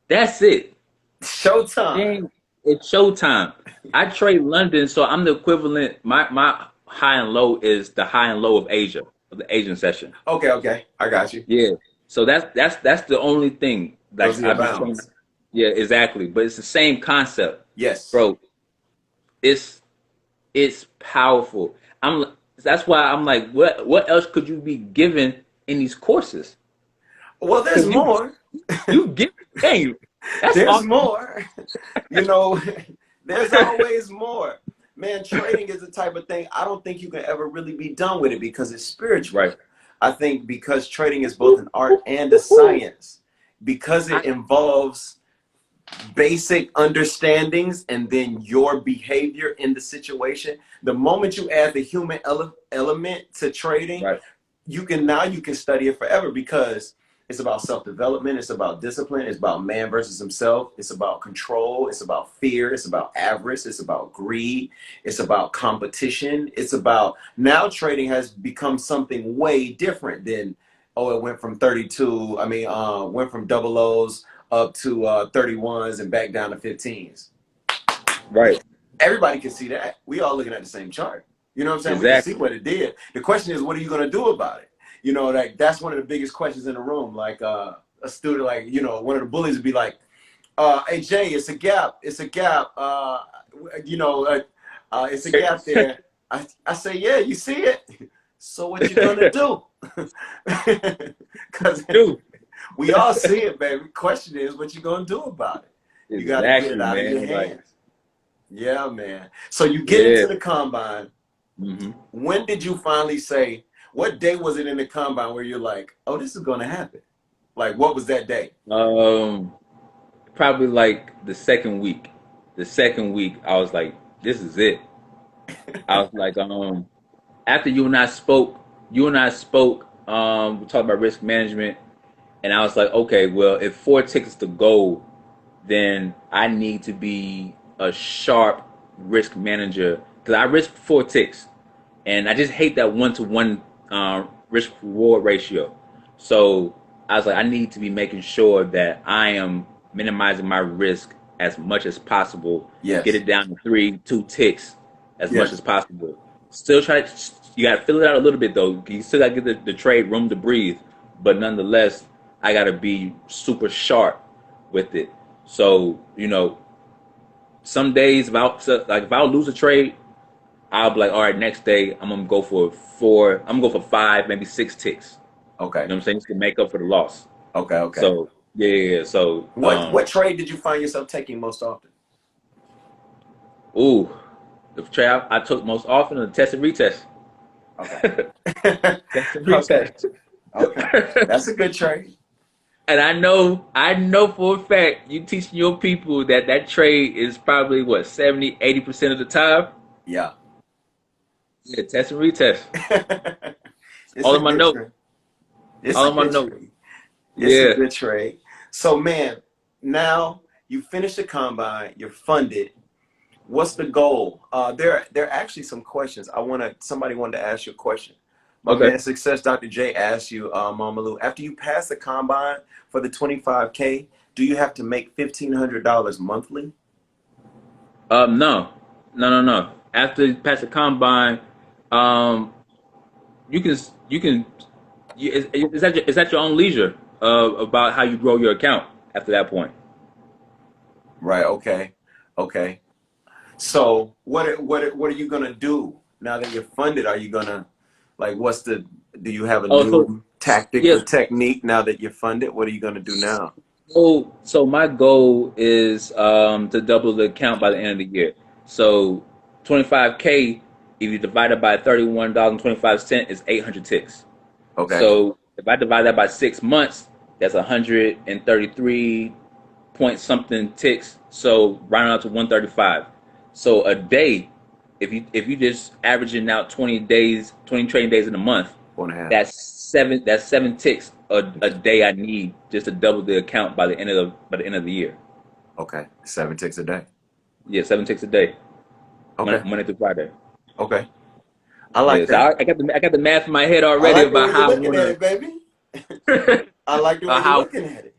Speaker 2: That's it.
Speaker 1: Showtime.
Speaker 2: Dang, it's showtime. I trade London, so I'm the equivalent. My high and low is the high and low of Asia, of the Asian session.
Speaker 1: Okay, okay. I got you.
Speaker 2: Yeah. So that's the only thing.
Speaker 1: Those
Speaker 2: Like
Speaker 1: are your
Speaker 2: I be trading.
Speaker 1: bounds.
Speaker 2: Yeah, exactly. But it's the same concept,
Speaker 1: Yes.
Speaker 2: bro. It's it's powerful. I'm that's why I'm like, what else could you be given in these courses?
Speaker 1: Well, there's
Speaker 2: Because
Speaker 1: more.
Speaker 2: you get dang, that's
Speaker 1: There's
Speaker 2: awesome.
Speaker 1: more. You know, there's always more. Man, trading is the type of thing I don't think you can ever really be done with it because it's spiritual.
Speaker 2: Right.
Speaker 1: I think because trading is both an art and a science, because it
Speaker 2: I,
Speaker 1: involves basic understandings and then your behavior in the situation. The moment you add the human element to trading,
Speaker 2: right.
Speaker 1: you can study it forever because it's about self-development, it's about discipline, it's about man versus himself, it's about control, it's about fear, it's about avarice, it's about greed, it's about competition, it's about now trading has become something way different than oh it went from 32 went from double O's up to 31s and back down to 15s.
Speaker 2: Right.
Speaker 1: Everybody can see that. We all looking at the same chart. You know what I'm saying? We can see
Speaker 2: Exactly.
Speaker 1: what it did. The question is, what are you going to do about it? You know, like that's one of the biggest questions in the room. Like a student, like, you know, one of the bullies would be like, hey, Jay, it's a gap. It's a gap. You know, it's a gap there. I say, yeah, you see it? So what you going to do? Because
Speaker 2: Dude.
Speaker 1: we all see it, baby. Question is, what you going to do about it? You got to get it
Speaker 2: Exactly,
Speaker 1: out of your
Speaker 2: man. Like,
Speaker 1: hands. Yeah, man. So you get
Speaker 2: yeah.
Speaker 1: into the combine.
Speaker 2: Hmm.
Speaker 1: When did you finally say, what day was it in the combine where you're like, oh, this is going to happen? Like, what was that day?
Speaker 2: Um, Probably like the second week. The second week, I was like, this is it. I was like, after you and I spoke, we talked about risk management, and I was like, okay, well, if four tickets to go, then I need to be a sharp risk manager because I risk four ticks, and I just hate that 1-to-1 risk reward ratio. So I was like, I need to be making sure that I am minimizing my risk as much as possible. Get
Speaker 1: Yes.
Speaker 2: it down to 2 ticks as much as
Speaker 1: Yes.
Speaker 2: possible. Still try to, you got to fill it out a little bit though. You still got to get the trade room to breathe, but nonetheless, I got to be super sharp with it. So some days if I lose a trade, I'll be like, all right, next day I'm gonna go for four. I'm gonna go for five, maybe 6 ticks. You
Speaker 1: Okay.
Speaker 2: know what I'm saying? Just to make up for the loss.
Speaker 1: Okay. Okay.
Speaker 2: So yeah. So
Speaker 1: What trade did you find yourself taking most often?
Speaker 2: ooh, the trade I took most often is the test and retest.
Speaker 1: Okay.
Speaker 2: Test and
Speaker 1: Okay.
Speaker 2: retest.
Speaker 1: Okay. That's a good trade.
Speaker 2: And I know for a fact you teaching your people that that trade is probably what 70, 80% of the time.
Speaker 1: Yeah.
Speaker 2: Yeah, test and retest.
Speaker 1: It's
Speaker 2: All
Speaker 1: a
Speaker 2: of my
Speaker 1: good
Speaker 2: notes.
Speaker 1: trade. It's
Speaker 2: All
Speaker 1: a
Speaker 2: of my
Speaker 1: good
Speaker 2: notes.
Speaker 1: trade. It's a
Speaker 2: Yeah.
Speaker 1: good trade. So, man, now you finish the combine, you're funded. What's the goal? There are actually some questions. Somebody wanted to ask you a question. My
Speaker 2: Okay.
Speaker 1: man, Success Dr. J asked you, Mamalu, after you pass the combine for the 25K, do you have to make $1,500 monthly?
Speaker 2: No, no. After you pass the combine, um, you can you can is that your own leisure about how you grow your account after that point.
Speaker 1: Right. Okay. Okay. So what are you gonna do now that you're funded? Are you gonna like do you have a
Speaker 2: Oh, so
Speaker 1: new tactic or
Speaker 2: yes.
Speaker 1: technique now that you're funded? What are you gonna do now?
Speaker 2: So my goal is to double the account by the end of the year. So 25K, if you divide it by $31.25 is 800 ticks.
Speaker 1: Okay.
Speaker 2: So if I divide that by 6 months, that's 133 point something ticks. So round out to 135. So a day, if you just averaging out 20 days, 20 trading days in a month,
Speaker 1: 4.5.
Speaker 2: that's seven ticks a day I need just to double the account by the end of the year.
Speaker 1: Okay. 7 ticks a day.
Speaker 2: Yeah, 7 ticks a day,
Speaker 1: Okay.
Speaker 2: Monday through Friday.
Speaker 1: Okay. I like
Speaker 2: Yeah, so
Speaker 1: that.
Speaker 2: I got the math in my head
Speaker 1: I
Speaker 2: already
Speaker 1: like the
Speaker 2: about
Speaker 1: way you're
Speaker 2: how I
Speaker 1: looking at
Speaker 2: wanna
Speaker 1: it, baby. I like the way you're
Speaker 2: how
Speaker 1: looking at it.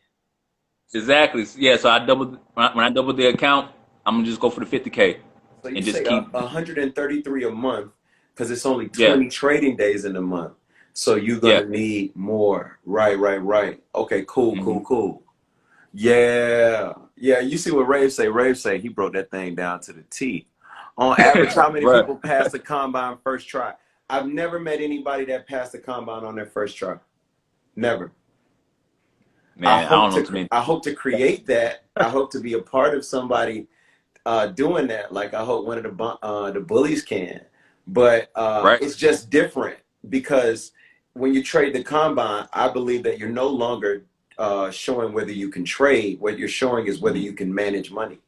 Speaker 2: exactly. Yeah, so I doubled when I double the account, I'm gonna just go for the 50K
Speaker 1: So you
Speaker 2: and just
Speaker 1: say
Speaker 2: keep
Speaker 1: 133 a month because it's only
Speaker 2: yeah,
Speaker 1: 20 trading days in a month. So you're
Speaker 2: yeah.
Speaker 1: gonna need more. Right, right, right. Okay, cool,
Speaker 2: Hmm.
Speaker 1: cool, cool. Yeah. Yeah, you see what Rave say? Rave say he broke that thing down to the T. On average, how many
Speaker 2: Right.
Speaker 1: people pass the combine first try? I've never met anybody that passed the combine on their first try. Never.
Speaker 2: Man, I don't know too many.
Speaker 1: I hope to create that. I hope to be a part of somebody doing that. Like I hope one of the bullies can. But
Speaker 2: Right?
Speaker 1: it's just different because when you trade the combine, I believe that you're no longer showing whether you can trade. What you're showing is whether
Speaker 2: Mhm.
Speaker 1: you can manage money.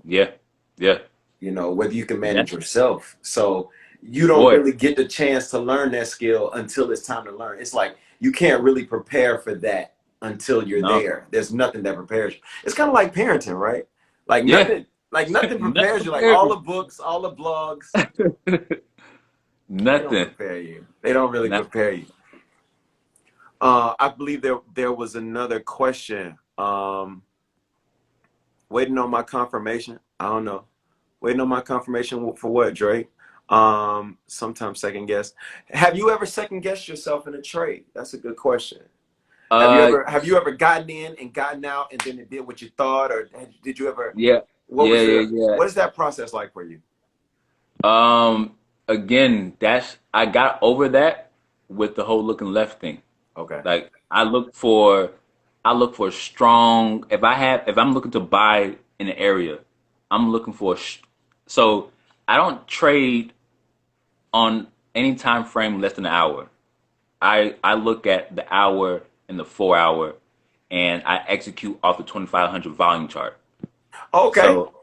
Speaker 2: Yeah. Yeah.
Speaker 1: You know, whether you can
Speaker 2: Yeah.
Speaker 1: manage yourself. So you don't
Speaker 2: Boy.
Speaker 1: really get the chance to learn that skill until it's time to learn. It's like you can't really prepare for that until you're
Speaker 2: No.
Speaker 1: there. There's nothing that prepares you. It's kind of like parenting, right?
Speaker 2: Yeah.
Speaker 1: Like nothing
Speaker 2: Nothing
Speaker 1: prepares you. Like
Speaker 2: prepared
Speaker 1: all
Speaker 2: me.
Speaker 1: the books, all the blogs, they don't
Speaker 2: Nothing.
Speaker 1: prepare you. They don't really
Speaker 2: Nothing.
Speaker 1: prepare you. I believe there was another question. Waiting on my confirmation. I don't know. Waiting on my confirmation for what, Drake? Sometimes second guess. Have you ever second guessed yourself in a trade? That's a good question.
Speaker 2: Uh
Speaker 1: Have you ever gotten in and gotten out and then it did what you thought, or did you ever?
Speaker 2: yeah. Yeah, yeah, yeah.
Speaker 1: What is that process like for you?
Speaker 2: Again, that's I got over that with the whole looking left thing.
Speaker 1: Okay.
Speaker 2: Like I look for a strong if I'm looking to buy in an area, I'm looking for so I don't trade on any time frame less than an hour. I look at the hour and the 4 hour and I execute off the 2500 volume chart.
Speaker 1: Okay.
Speaker 2: So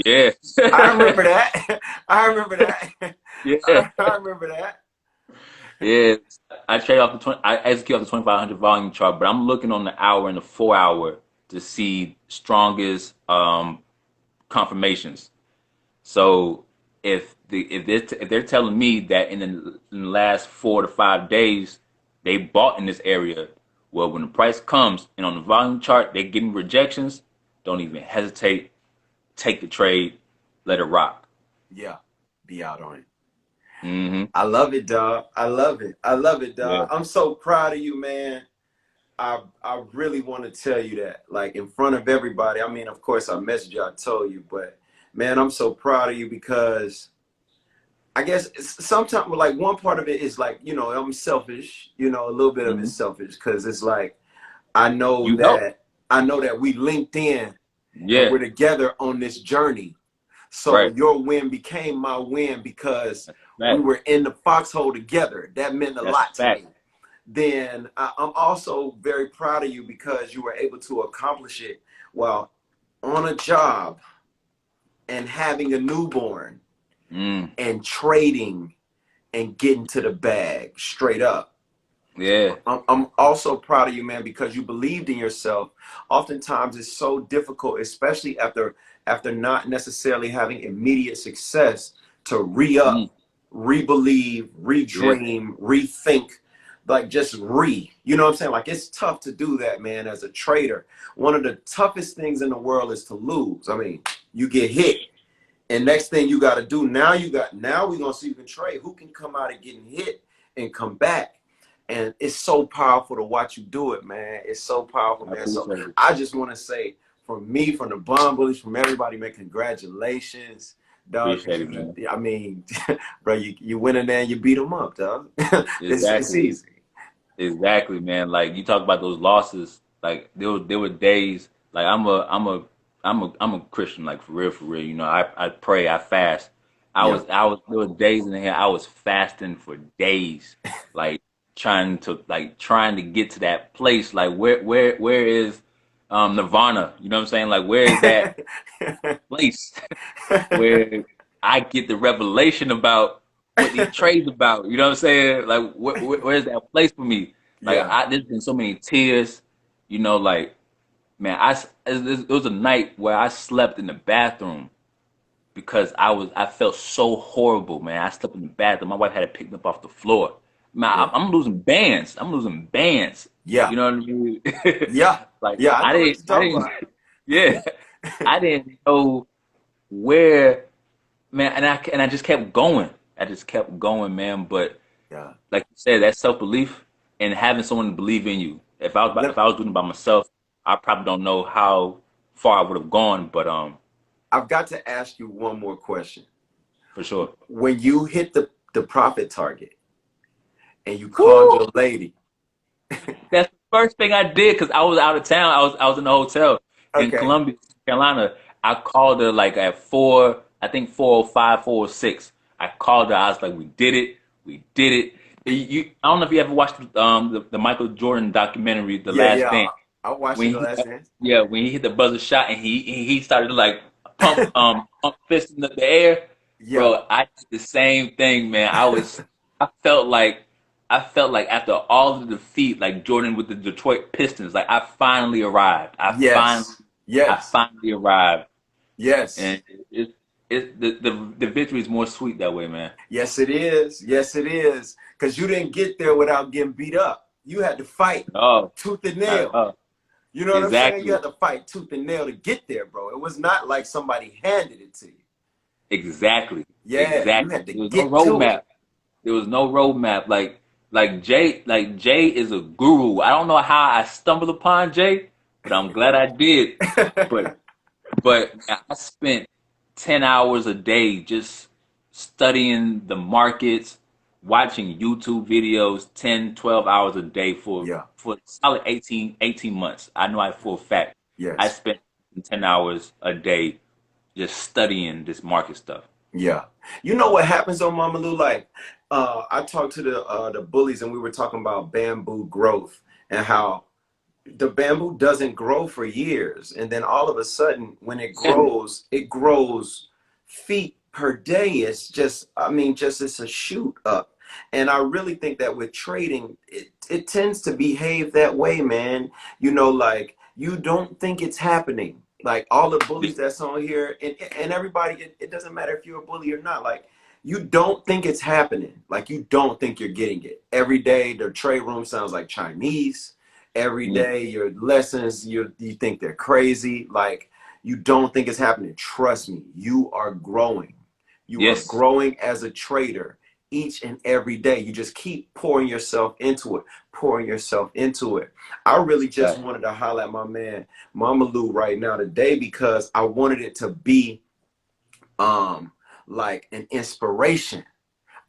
Speaker 2: yeah,
Speaker 1: I remember that. I remember that.
Speaker 2: yeah,
Speaker 1: I remember that.
Speaker 2: yeah. I trade off the 20. I execute off the 2500 volume chart, but I'm looking on the hour and the 4 hour to see strongest confirmations. So if they're telling me that in the last 4 to 5 days they bought in this area, well, when the price comes and on the volume chart they're getting rejections, don't even hesitate, take the trade, let it rock.
Speaker 1: Yeah. Be out on it.
Speaker 2: Hmm.
Speaker 1: I love it, dog. I love it. I love it,
Speaker 2: Yeah,
Speaker 1: dog. I'm so proud of you, man. I really want to tell you that, like in front of everybody. I mean, of course, I messaged you, I told you, but man, I'm so proud of you because I guess sometimes, like one part of it is like, I'm selfish. A little bit of
Speaker 2: hmm.
Speaker 1: it's selfish because it's like I know
Speaker 2: You help.
Speaker 1: that I know that we linked in and
Speaker 2: Yeah,
Speaker 1: we're together on this journey. So
Speaker 2: right.
Speaker 1: your win became my win because
Speaker 2: That's a
Speaker 1: we
Speaker 2: fact.
Speaker 1: were in the foxhole together. That meant a
Speaker 2: That's a
Speaker 1: lot to
Speaker 2: fact.
Speaker 1: me. Then I'm also very proud of you because you were able to accomplish it while on a job and having a newborn
Speaker 2: Mm,
Speaker 1: and trading and getting to the bag straight up.
Speaker 2: yeah.
Speaker 1: I'm also proud of you, man, because you believed in yourself. Oftentimes, it's so difficult, especially after not necessarily having immediate success, to
Speaker 2: Mm,
Speaker 1: re-up, re-believe,
Speaker 2: yeah.
Speaker 1: re-dream, rethink, like just re. You know what I'm saying? Like it's tough to do that, man. As a trader, one of the toughest things in the world is to lose. I mean, you get hit. And next thing you got to do, now we're going to see who can trade, who can come out of getting hit and come back. And it's so powerful to watch you do it, man. It's so powerful,
Speaker 2: I
Speaker 1: man. So
Speaker 2: appreciate it.
Speaker 1: I just want to say from me, from the Bond Bullies, from everybody, man, congratulations, dog. Cause
Speaker 2: Appreciate it, man.
Speaker 1: I mean, bro, you went in there and you beat them up, dog. It's
Speaker 2: Exactly.
Speaker 1: easy.
Speaker 2: Exactly, man. Like you talk about those losses. Like there were days. Like I'm a Christian. Like for real, for real. You know, I pray, I fast.
Speaker 1: Yeah.
Speaker 2: There were days in here I was fasting for days, like trying to get to that place. Like where is Nirvana? You know what I'm saying? Like where is that place where I get the revelation about what these trades about. You know what I'm saying? Like, where's that place for me? Like,
Speaker 1: Yeah.
Speaker 2: there's been so many tears. You know, like, man, it was a night where I slept in the bathroom because I felt so horrible, man. I slept in the bathroom. My wife had to pick me up off the floor. Man,
Speaker 1: Yeah.
Speaker 2: I'm losing bands. I'm losing bands.
Speaker 1: Yeah.
Speaker 2: You know what I mean?
Speaker 1: Yeah.
Speaker 2: Like,
Speaker 1: Yeah. I know what you're
Speaker 2: I
Speaker 1: talking
Speaker 2: didn't,
Speaker 1: about.
Speaker 2: yeah, I didn't know where. Man, and I just kept going. I just kept going, man. But
Speaker 1: Yeah.
Speaker 2: like you said, that self belief and having someone believe in you. If
Speaker 1: Let,
Speaker 2: I was doing it by myself, I probably don't know how far I would have gone. But
Speaker 1: I've got to ask you one more question.
Speaker 2: for sure.
Speaker 1: When you hit the profit target and you called
Speaker 2: Woo!
Speaker 1: your lady,
Speaker 2: That's the first thing I did because I was out of town. I was in a hotel in
Speaker 1: okay,
Speaker 2: Columbia, South Carolina. I called her like at 4, I think 4:05, 4:06. I called her. I was like, "We did it. We did it." I don't know if you ever watched the Michael Jordan documentary, The
Speaker 1: yeah,
Speaker 2: Last
Speaker 1: yeah,
Speaker 2: Dance.
Speaker 1: I'm watching
Speaker 2: When
Speaker 1: The Last Dance.
Speaker 2: when he hit the buzzer shot and he started to like pump fist in the air,
Speaker 1: Yeah,
Speaker 2: bro. I did the same thing, man. I felt like after all the defeat, like Jordan with the Detroit Pistons, like I finally arrived.
Speaker 1: yes,
Speaker 2: I
Speaker 1: yes,
Speaker 2: finally arrived,
Speaker 1: yes,
Speaker 2: and the victory is more sweet that way, man.
Speaker 1: yes, it is. Yes, it is. Because you didn't get there without getting beat up. You had to fight
Speaker 2: Oh,
Speaker 1: tooth and
Speaker 2: not at
Speaker 1: nail.
Speaker 2: all.
Speaker 1: You know what I'm saying? You
Speaker 2: Exactly,
Speaker 1: had to fight tooth and nail to get there, bro. It was not like somebody handed it to you.
Speaker 2: exactly,
Speaker 1: Yeah, you
Speaker 2: exactly.
Speaker 1: had to
Speaker 2: There was no
Speaker 1: get to it.
Speaker 2: roadmap. There was no roadmap. Like Jay is a guru. I don't know how I stumbled upon Jay, but I'm glad I did. But I spent 10 hours a day just studying the markets, watching YouTube videos, 10, 12 hours a day
Speaker 1: Yeah,
Speaker 2: for a solid 18 months. I know I for a fact. I
Speaker 1: yes.
Speaker 2: spent 10 hours a day just studying this market stuff.
Speaker 1: Yeah. You know what happens on Mama Lou? Like, I talked to the bullies and we were talking about bamboo growth and how the bamboo doesn't grow for years, and then all of a sudden when it grows feet per day. It's just, I mean, just it's a shoot up. And I really think that with trading, it tends to behave that way, man. You know, like, you don't think it's happening. Like all the bullies that's on here, and everybody, it doesn't matter if you're a bully or not. Like, you don't think it's happening. Like, you don't think you're getting it. Every day the trade room sounds like Chinese. Every
Speaker 2: Yeah.
Speaker 1: day your lessons, you think they're crazy. Like, you don't think it's happening. Trust me, you are growing. You are
Speaker 2: Yes.
Speaker 1: growing as a trader each and every day. You just keep pouring yourself into it, pouring yourself into it. I really just
Speaker 2: Right.
Speaker 1: wanted to holler at my man Mama Lou right now today, because I wanted it to be um like an inspiration.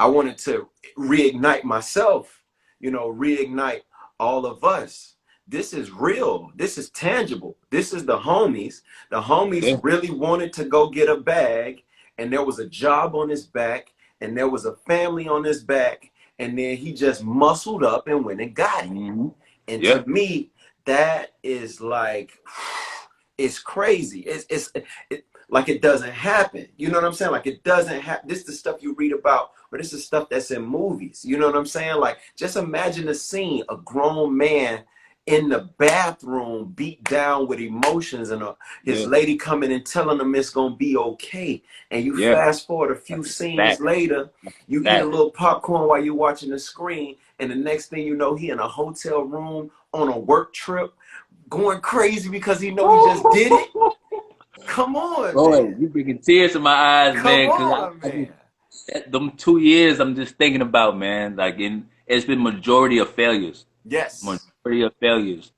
Speaker 1: I wanted to reignite myself, you know, reignite all of us. This is real. This is tangible. This is the homies. The homies
Speaker 2: Yeah.
Speaker 1: really wanted to go get a bag, and there was a job on his back, and there was a family on his back, and then he just muscled up and went and got it.
Speaker 2: Mm-hmm.
Speaker 1: And
Speaker 2: Yeah.
Speaker 1: to me, that is like, it's crazy. Like, it doesn't happen. You know what I'm saying? Like, it doesn't happen. This is the stuff you read about, but this is stuff that's in movies. You know what I'm saying? Like, just imagine the scene: a grown man in the bathroom, beat down with emotions, and his
Speaker 2: Yeah.
Speaker 1: lady coming and telling him it's gonna be okay. And you
Speaker 2: Yeah.
Speaker 1: fast forward a few
Speaker 2: That's a
Speaker 1: scenes
Speaker 2: fact.
Speaker 1: later, you eat a
Speaker 2: Fact.
Speaker 1: little popcorn while you're watching the screen, and the next thing you know, he in a hotel room on a work trip, going crazy because he know he just did it. Come on,
Speaker 2: Boy,
Speaker 1: man.
Speaker 2: you bringing tears to my eyes,
Speaker 1: Come
Speaker 2: man. Cause
Speaker 1: on,
Speaker 2: I just
Speaker 1: man.
Speaker 2: them 2 years I'm just thinking about, man. Like, it's been majority of failures.
Speaker 1: Yes.
Speaker 2: Majority of failures.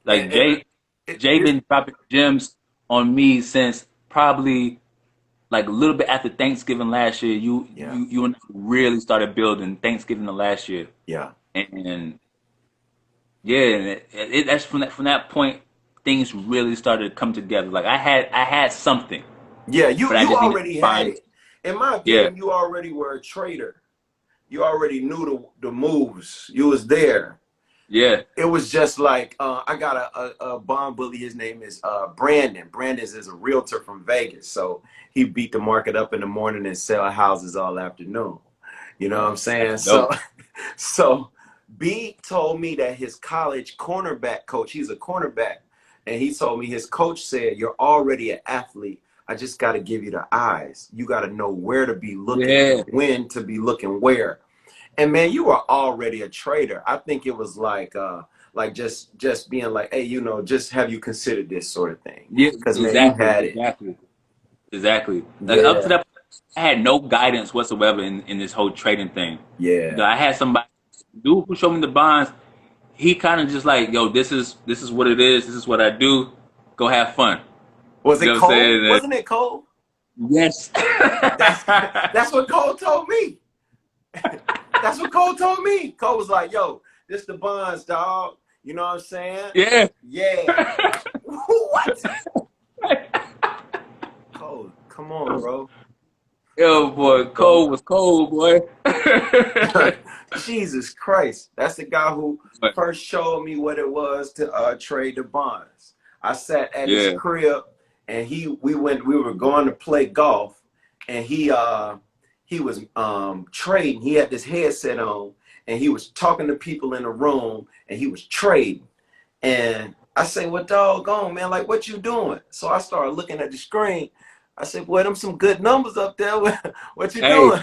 Speaker 2: Like,
Speaker 1: And
Speaker 2: Jay
Speaker 1: this,
Speaker 2: been dropping gems on me since probably like a little bit after Thanksgiving last year. You
Speaker 1: yeah,
Speaker 2: you you and I really started building Thanksgiving of last year,
Speaker 1: yeah.
Speaker 2: and yeah, and that's from that point things really started to come together. Like, I had something,
Speaker 1: Yeah, you
Speaker 2: but I
Speaker 1: you
Speaker 2: just needed to
Speaker 1: already had
Speaker 2: find it.
Speaker 1: it. In my
Speaker 2: Yeah,
Speaker 1: opinion, you already were a trader. You already knew the moves. You was there.
Speaker 2: yeah,
Speaker 1: It was just like, I got a bond bully. His name is Brandon. Brandon is a realtor from Vegas. So he beat the market up in the morning and sell houses all afternoon. You know what I'm saying?
Speaker 2: that's
Speaker 1: So
Speaker 2: dope.
Speaker 1: so B told me that his college cornerback coach, he's a cornerback, and he told me his coach said, "You're already an athlete. I just got to give you the eyes. You got to know where to be looking
Speaker 2: Yeah,
Speaker 1: and when to be looking where." And man, you are already a trader. I think it was like just being like, hey, you know, just have you considered this sort of thing?
Speaker 2: yeah,
Speaker 1: Because man, you
Speaker 2: exactly,
Speaker 1: had it.
Speaker 2: exactly, exactly. Like, up to
Speaker 1: Yeah,
Speaker 2: that point, I had no guidance whatsoever in this whole trading thing.
Speaker 1: yeah.
Speaker 2: I had somebody, dude who showed me the bonds. He kind of just like, yo, this is what it is. This is what I do. Go have fun.
Speaker 1: Was
Speaker 2: You
Speaker 1: it
Speaker 2: know what I'm
Speaker 1: Cole?
Speaker 2: saying?
Speaker 1: Wasn't it Cole?
Speaker 2: Yes.
Speaker 1: That's that's what Cole told me. That's what Cole told me. Cole was like, yo, this the bonds, dog. You know what I'm saying?
Speaker 2: Yeah.
Speaker 1: Yeah. What? Cole, come on, bro.
Speaker 2: Yo,
Speaker 1: Come
Speaker 2: boy,
Speaker 1: on, bro.
Speaker 2: Cole was cold, boy.
Speaker 1: Jesus Christ. That's the guy who
Speaker 2: But,
Speaker 1: first showed me what it was to trade the bonds. I sat at his
Speaker 2: yeah,
Speaker 1: crib, and we were going to play golf, and he was trading. He had this headset on, and he was talking to people in the room, and he was trading. And I say, well, doggone, man, like, what you doing? So I started looking at the screen. I said, boy, them some good numbers up there. What you
Speaker 2: hey,
Speaker 1: doing?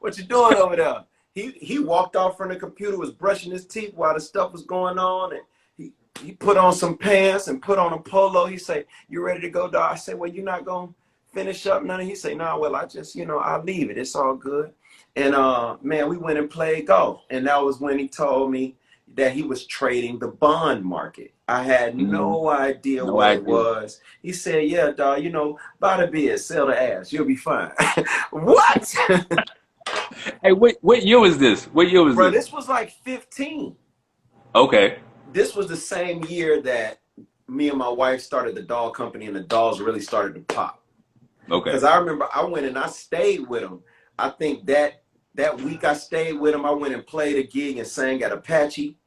Speaker 1: What you doing over there? He walked off from the computer, was brushing his teeth while the stuff was going on, and he put on some pants and put on a polo. He said, you ready to go, dog? I said, well, you're not going to finish up none. He said, nah, well, I just, I'll leave it. It's all good. And man, we went and played golf. And that was when he told me that he was trading the bond market. I had
Speaker 2: mhm,
Speaker 1: no idea
Speaker 2: no
Speaker 1: what it
Speaker 2: idea.
Speaker 1: was. He said, yeah, dog, buy the beer, sell the ass. You'll be fine. What?
Speaker 2: Hey, what year was this? What year was
Speaker 1: Bro,
Speaker 2: this?
Speaker 1: this was like 15.
Speaker 2: Okay,
Speaker 1: This was the same year that me and my wife started the doll company, and the dolls really started to pop.
Speaker 2: okay,
Speaker 1: Because I remember I went and I stayed with him. I think that week I stayed with him, I went and played a gig and sang at Apache.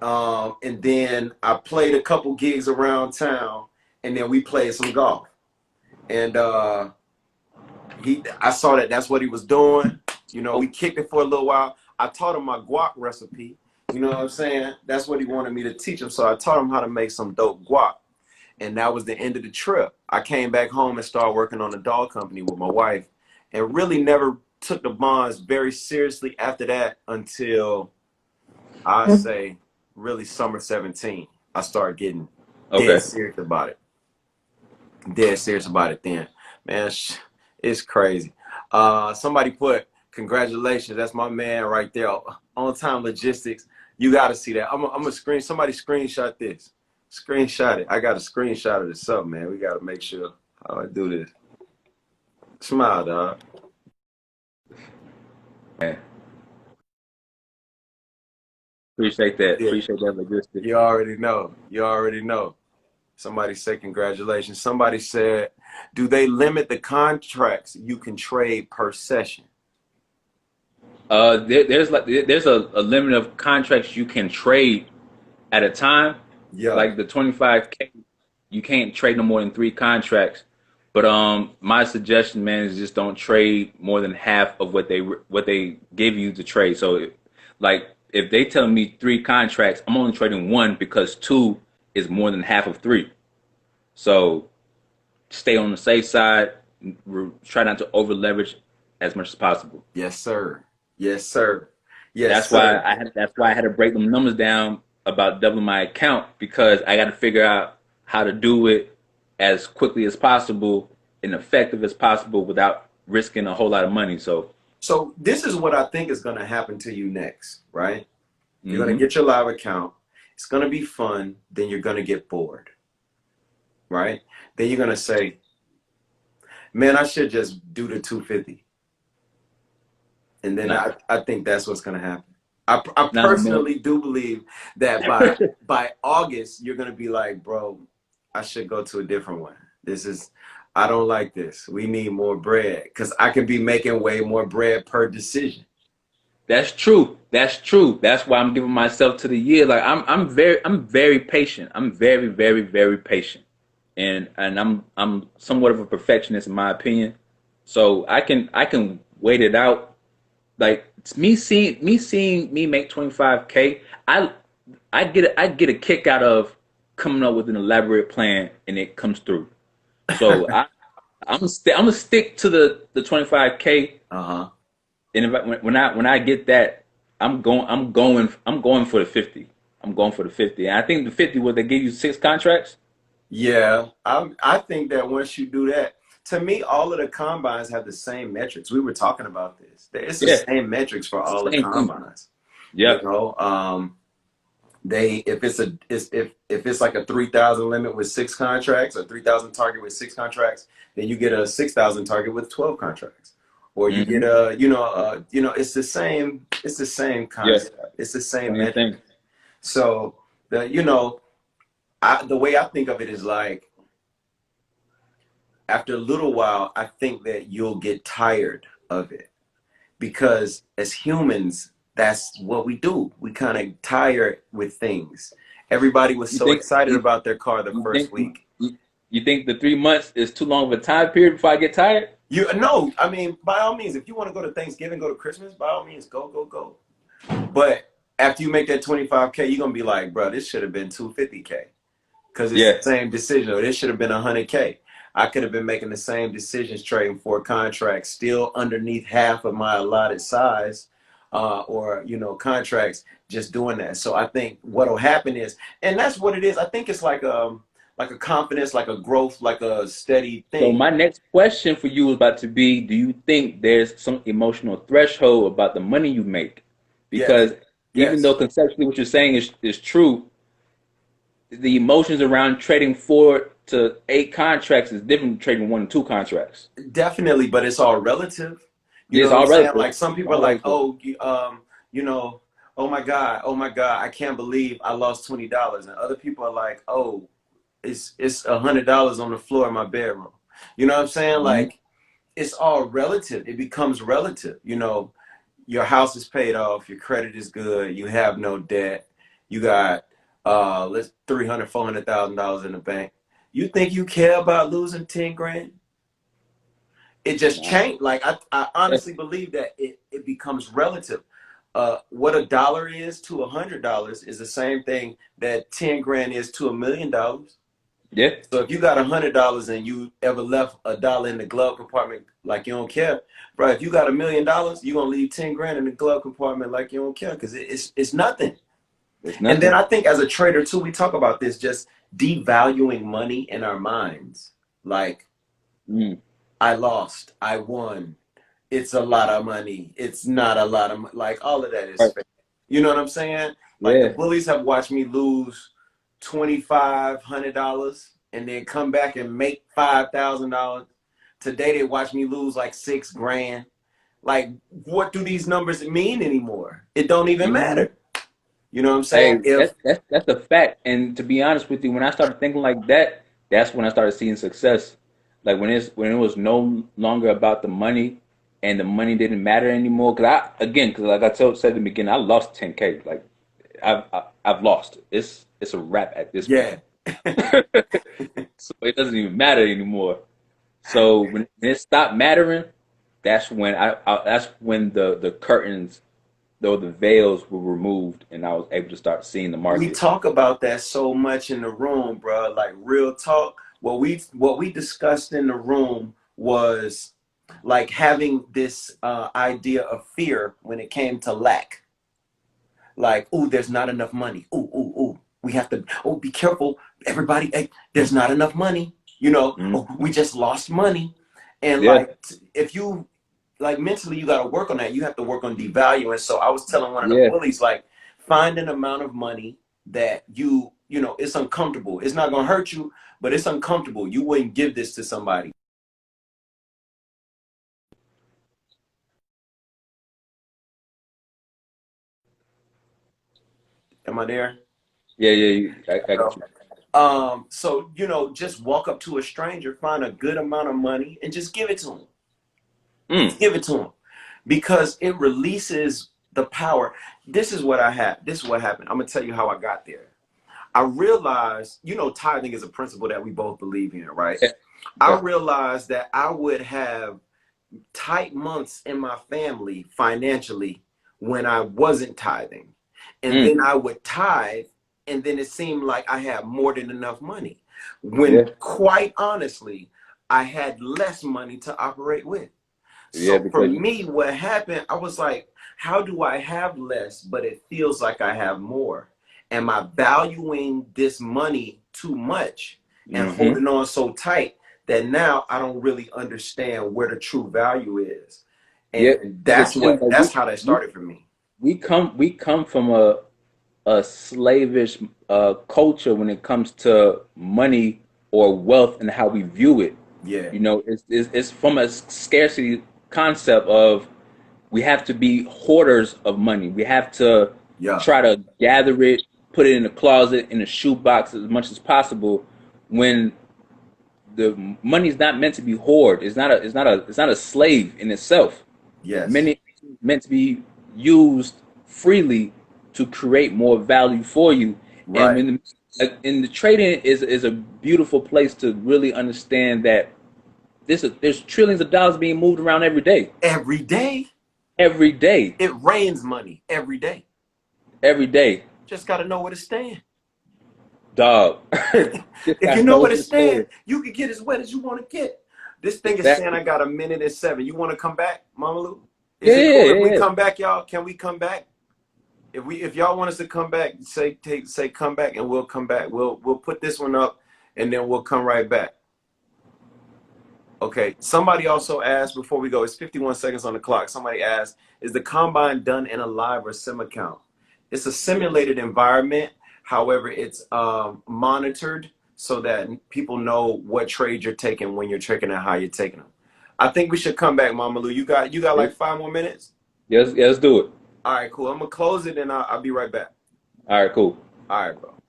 Speaker 1: And then I played a couple gigs around town, and then we played some golf. And I saw that that's what he was doing. You know, we kicked it for a little while. I taught him my guac recipe. You know what I'm saying? That's what he wanted me to teach him. So I taught him how to make some dope guac. And that was the end of the trip. I came back home and started working on a doll company with my wife, and really never took the bonds very seriously after that until I say really summer 17. I started getting dead serious about it. Dead serious about it then. Man, it's crazy. Somebody put congratulations. That's my man right there. On Time Logistics. You got to see that. I'm a somebody screenshot this. Screenshot it. I got a screenshot of this up, man. We got to make sure how I do this. Smile, dog.
Speaker 2: Yeah. Appreciate that.
Speaker 1: Yeah.
Speaker 2: Appreciate that logistics.
Speaker 1: You already know. You already know. Somebody said congratulations. Somebody said, do they limit the contracts you can trade per session?
Speaker 2: There's a limit of contracts you can trade at a time.
Speaker 1: Yeah.
Speaker 2: Like the 25K, you can't trade no more than 3 contracts. But my suggestion, man, is just don't trade more than half of what they give you to trade. So, like if they tell me 3 contracts, I'm only trading 1 because 2 is more than half of 3. So, stay on the safe side. Try not to over leverage as much as possible.
Speaker 1: Yes, sir. Yes, sir. Yes,
Speaker 2: that's
Speaker 1: sir.
Speaker 2: why I had to break them numbers down about doubling my account, because I got to figure out how to do it as quickly as possible and effective as possible without risking a whole lot of money. So
Speaker 1: this is what I think is going to happen to you next, right? You're going to get your live account. It's going to be fun. Then you're going to get bored, right? Then you're going to say, man, I should just do the 250. And then I think that's what's going to happen. I personally do believe that by August, you're going to be like, bro, I should go to a different one. I don't like this. We need more bread, because I could be making way more bread per decision.
Speaker 2: That's true. That's true. That's why I'm giving myself to the year. Like I'm very patient. I'm very, very, very patient. And I'm somewhat of a perfectionist in my opinion. So I can wait it out. Like me seeing me make 25K, I get a kick out of coming up with an elaborate plan and it comes through. So I'm gonna stick to the 25K. And when I get that, I'm going for the 50. I'm going for the 50. And I think the 50, would they give you 6 contracts?
Speaker 1: Yeah, I think that once you do that, to me, all of the combines have the same metrics. We were talking about this. It's the same metrics for all the combines.
Speaker 2: Yeah.
Speaker 1: You know, if it's like a 3,000 limit with 6 contracts, or 3,000 target with 6 contracts, then you get a 6,000 target with 12 contracts, or you get a it's the same concept.
Speaker 2: Yeah.
Speaker 1: It's the same metric. So the way I think of it is like, after a little while, I think that you'll get tired of it, because as humans, that's what we do. We kind of tire with things. Everybody was so excited about their car the first week.
Speaker 2: You think the 3 months is too long of a time period before I get tired?
Speaker 1: No, I mean, by all means, if you want to go to Thanksgiving, go to Christmas, by all means, go. But after you make that 25K, you're going to be like, bro, this should have been 250K, because it's the same decision. Or this should have been 100K. I could have been making the same decisions trading for a contract still underneath half of my allotted size, or contracts, just doing that. So I think what'll happen is, and that's what it is. I think it's like a confidence, like a growth, like a steady thing.
Speaker 2: So my next question for you is about to be: do you think there's some emotional threshold about the money you make? Because even though conceptually what you're saying is true, the emotions around trading 4 to 8 contracts is different from trading 1 to 2 contracts.
Speaker 1: Definitely, but it's all relative. You know what I'm saying? Like, some people are like, oh, oh my God, I can't believe I lost $20. And other people are like, oh, it's $100 on the floor in my bedroom. You know what I'm saying? Like, it's all relative. It becomes relative. Your house is paid off, your credit is good, you have no debt, You got let's 300, $400,000 in the bank. You think you care about losing 10 grand? It just
Speaker 2: Nah.
Speaker 1: changed. Like I honestly believe that it becomes relative. What a dollar is to $100 is the same thing that 10 grand is to $1,000,000.
Speaker 2: Yeah.
Speaker 1: So if you got $100 and you ever left a dollar in the glove compartment like you don't care, bro. If you got $1,000,000, you gonna leave 10 grand in the glove compartment like you don't care because it's nothing.
Speaker 2: It's
Speaker 1: And then
Speaker 2: nothing.
Speaker 1: I think as a trader too, we talk about this just devaluing money in our minds. Like
Speaker 2: Mm.
Speaker 1: I lost, I won. It's a lot of money. It's not a lot of like all of that is
Speaker 2: Right.
Speaker 1: fake. You know what I'm saying? Like the
Speaker 2: Yeah.
Speaker 1: bullies have watched me lose $2,500 and then come back and make $5,000. Today they watch me lose like 6 grand. Like, what do these numbers mean anymore? It don't even
Speaker 2: Mhm.
Speaker 1: matter. You know what I'm saying?
Speaker 2: Hey,
Speaker 1: If
Speaker 2: that's a fact. And to be honest with you, when I started thinking like that, that's when I started seeing success. Like when it was no longer about the money, and the money didn't matter anymore. Cause like said in the beginning, I lost 10K. Like I've lost. It's a wrap at this point.
Speaker 1: yeah,
Speaker 2: So it doesn't even matter anymore. So when it stopped mattering, that's when the curtains, though the veils were removed, and I was able to start seeing the
Speaker 1: we
Speaker 2: market.
Speaker 1: talk about that so much in the room, bro. Like real talk. What we discussed in the room was like having this idea of fear when it came to lack. Like, oh, there's not enough money. Oh, we have to. Oh, be careful, everybody. Hey, there's not enough money.
Speaker 2: Mhm.
Speaker 1: Oh, we just lost money. And
Speaker 2: Yeah,
Speaker 1: like, if you like mentally, you got to work on that. You have to work on devaluing. So I was telling one of the
Speaker 2: yeah,
Speaker 1: bullies, like, find an amount of money that it's uncomfortable. It's not gonna hurt you, but it's uncomfortable. You wouldn't give this to somebody. Am I there?
Speaker 2: yeah, yeah. I got you.
Speaker 1: So just walk up to a stranger, find a good amount of money, and just give it to them.
Speaker 2: Mm,
Speaker 1: Just give it to them because it releases the power. This is what I had. This is what happened. I'm gonna tell you how I got there. I realized, tithing is a principle that we both believe in, right?
Speaker 2: yeah,
Speaker 1: I
Speaker 2: yeah.
Speaker 1: realized that I would have tight months in my family financially when I wasn't tithing. And
Speaker 2: Mm,
Speaker 1: then I would tithe, and then it seemed like I had more than enough money. When
Speaker 2: yeah,
Speaker 1: quite honestly, I had less money to operate with.
Speaker 2: yeah.
Speaker 1: So for
Speaker 2: Because
Speaker 1: me, what happened, I was like, how do I have less, but it feels like I have more? Am I valuing this money too much and
Speaker 2: hmm
Speaker 1: holding on so tight that now I don't really understand where the true value is?
Speaker 2: yeah.
Speaker 1: And
Speaker 2: The
Speaker 1: that's
Speaker 2: thing, like
Speaker 1: that's how that
Speaker 2: we
Speaker 1: started for me.
Speaker 2: we come from a slavish culture when it comes to money or wealth and how we view it.
Speaker 1: Yeah,
Speaker 2: It's from a scarcity concept of we have to be hoarders of money. We have to
Speaker 1: yeah,
Speaker 2: try to gather it, put it in a closet, in a shoebox as much as possible. When the money's not meant to be hoarded, it's not a slave in itself.
Speaker 1: yes,
Speaker 2: Many meant to be used freely to create more value for you. And
Speaker 1: right.
Speaker 2: in the trading is a beautiful place to really understand that there's trillions of dollars being moved around
Speaker 1: Every day,
Speaker 2: every day,
Speaker 1: it rains money every day.
Speaker 2: every day.
Speaker 1: Just got to know where to stand.
Speaker 2: Dog. Just
Speaker 1: If you
Speaker 2: gotta
Speaker 1: know
Speaker 2: know
Speaker 1: where
Speaker 2: what
Speaker 1: to
Speaker 2: to
Speaker 1: stand,
Speaker 2: say.
Speaker 1: you can get as wet as you want to get. This thing is saying I
Speaker 2: Exactly.
Speaker 1: got a minute and 7. You want to come back, Mama Lou?
Speaker 2: Yeah,
Speaker 1: Is it
Speaker 2: yeah,
Speaker 1: cool if
Speaker 2: yeah,
Speaker 1: we
Speaker 2: yeah.
Speaker 1: come back, y'all? Can we come back? If y'all want us to come back, say come back and we'll come back. We'll put this one up and then we'll come right back. Okay. Somebody also asked before we go, it's 51 seconds on the clock. Somebody asked, is the combine done in a live or sim account? It's a simulated environment. However, it's monitored so that people know what trade you're taking when you're taking and how you're taking them. I think we should come back, Mama Lou. You got
Speaker 2: Yeah,
Speaker 1: like 5 more minutes?
Speaker 2: yeah, let's do it.
Speaker 1: All right, cool. I'm gonna close it and I'll be right back.
Speaker 2: All right, cool.
Speaker 1: All right, bro.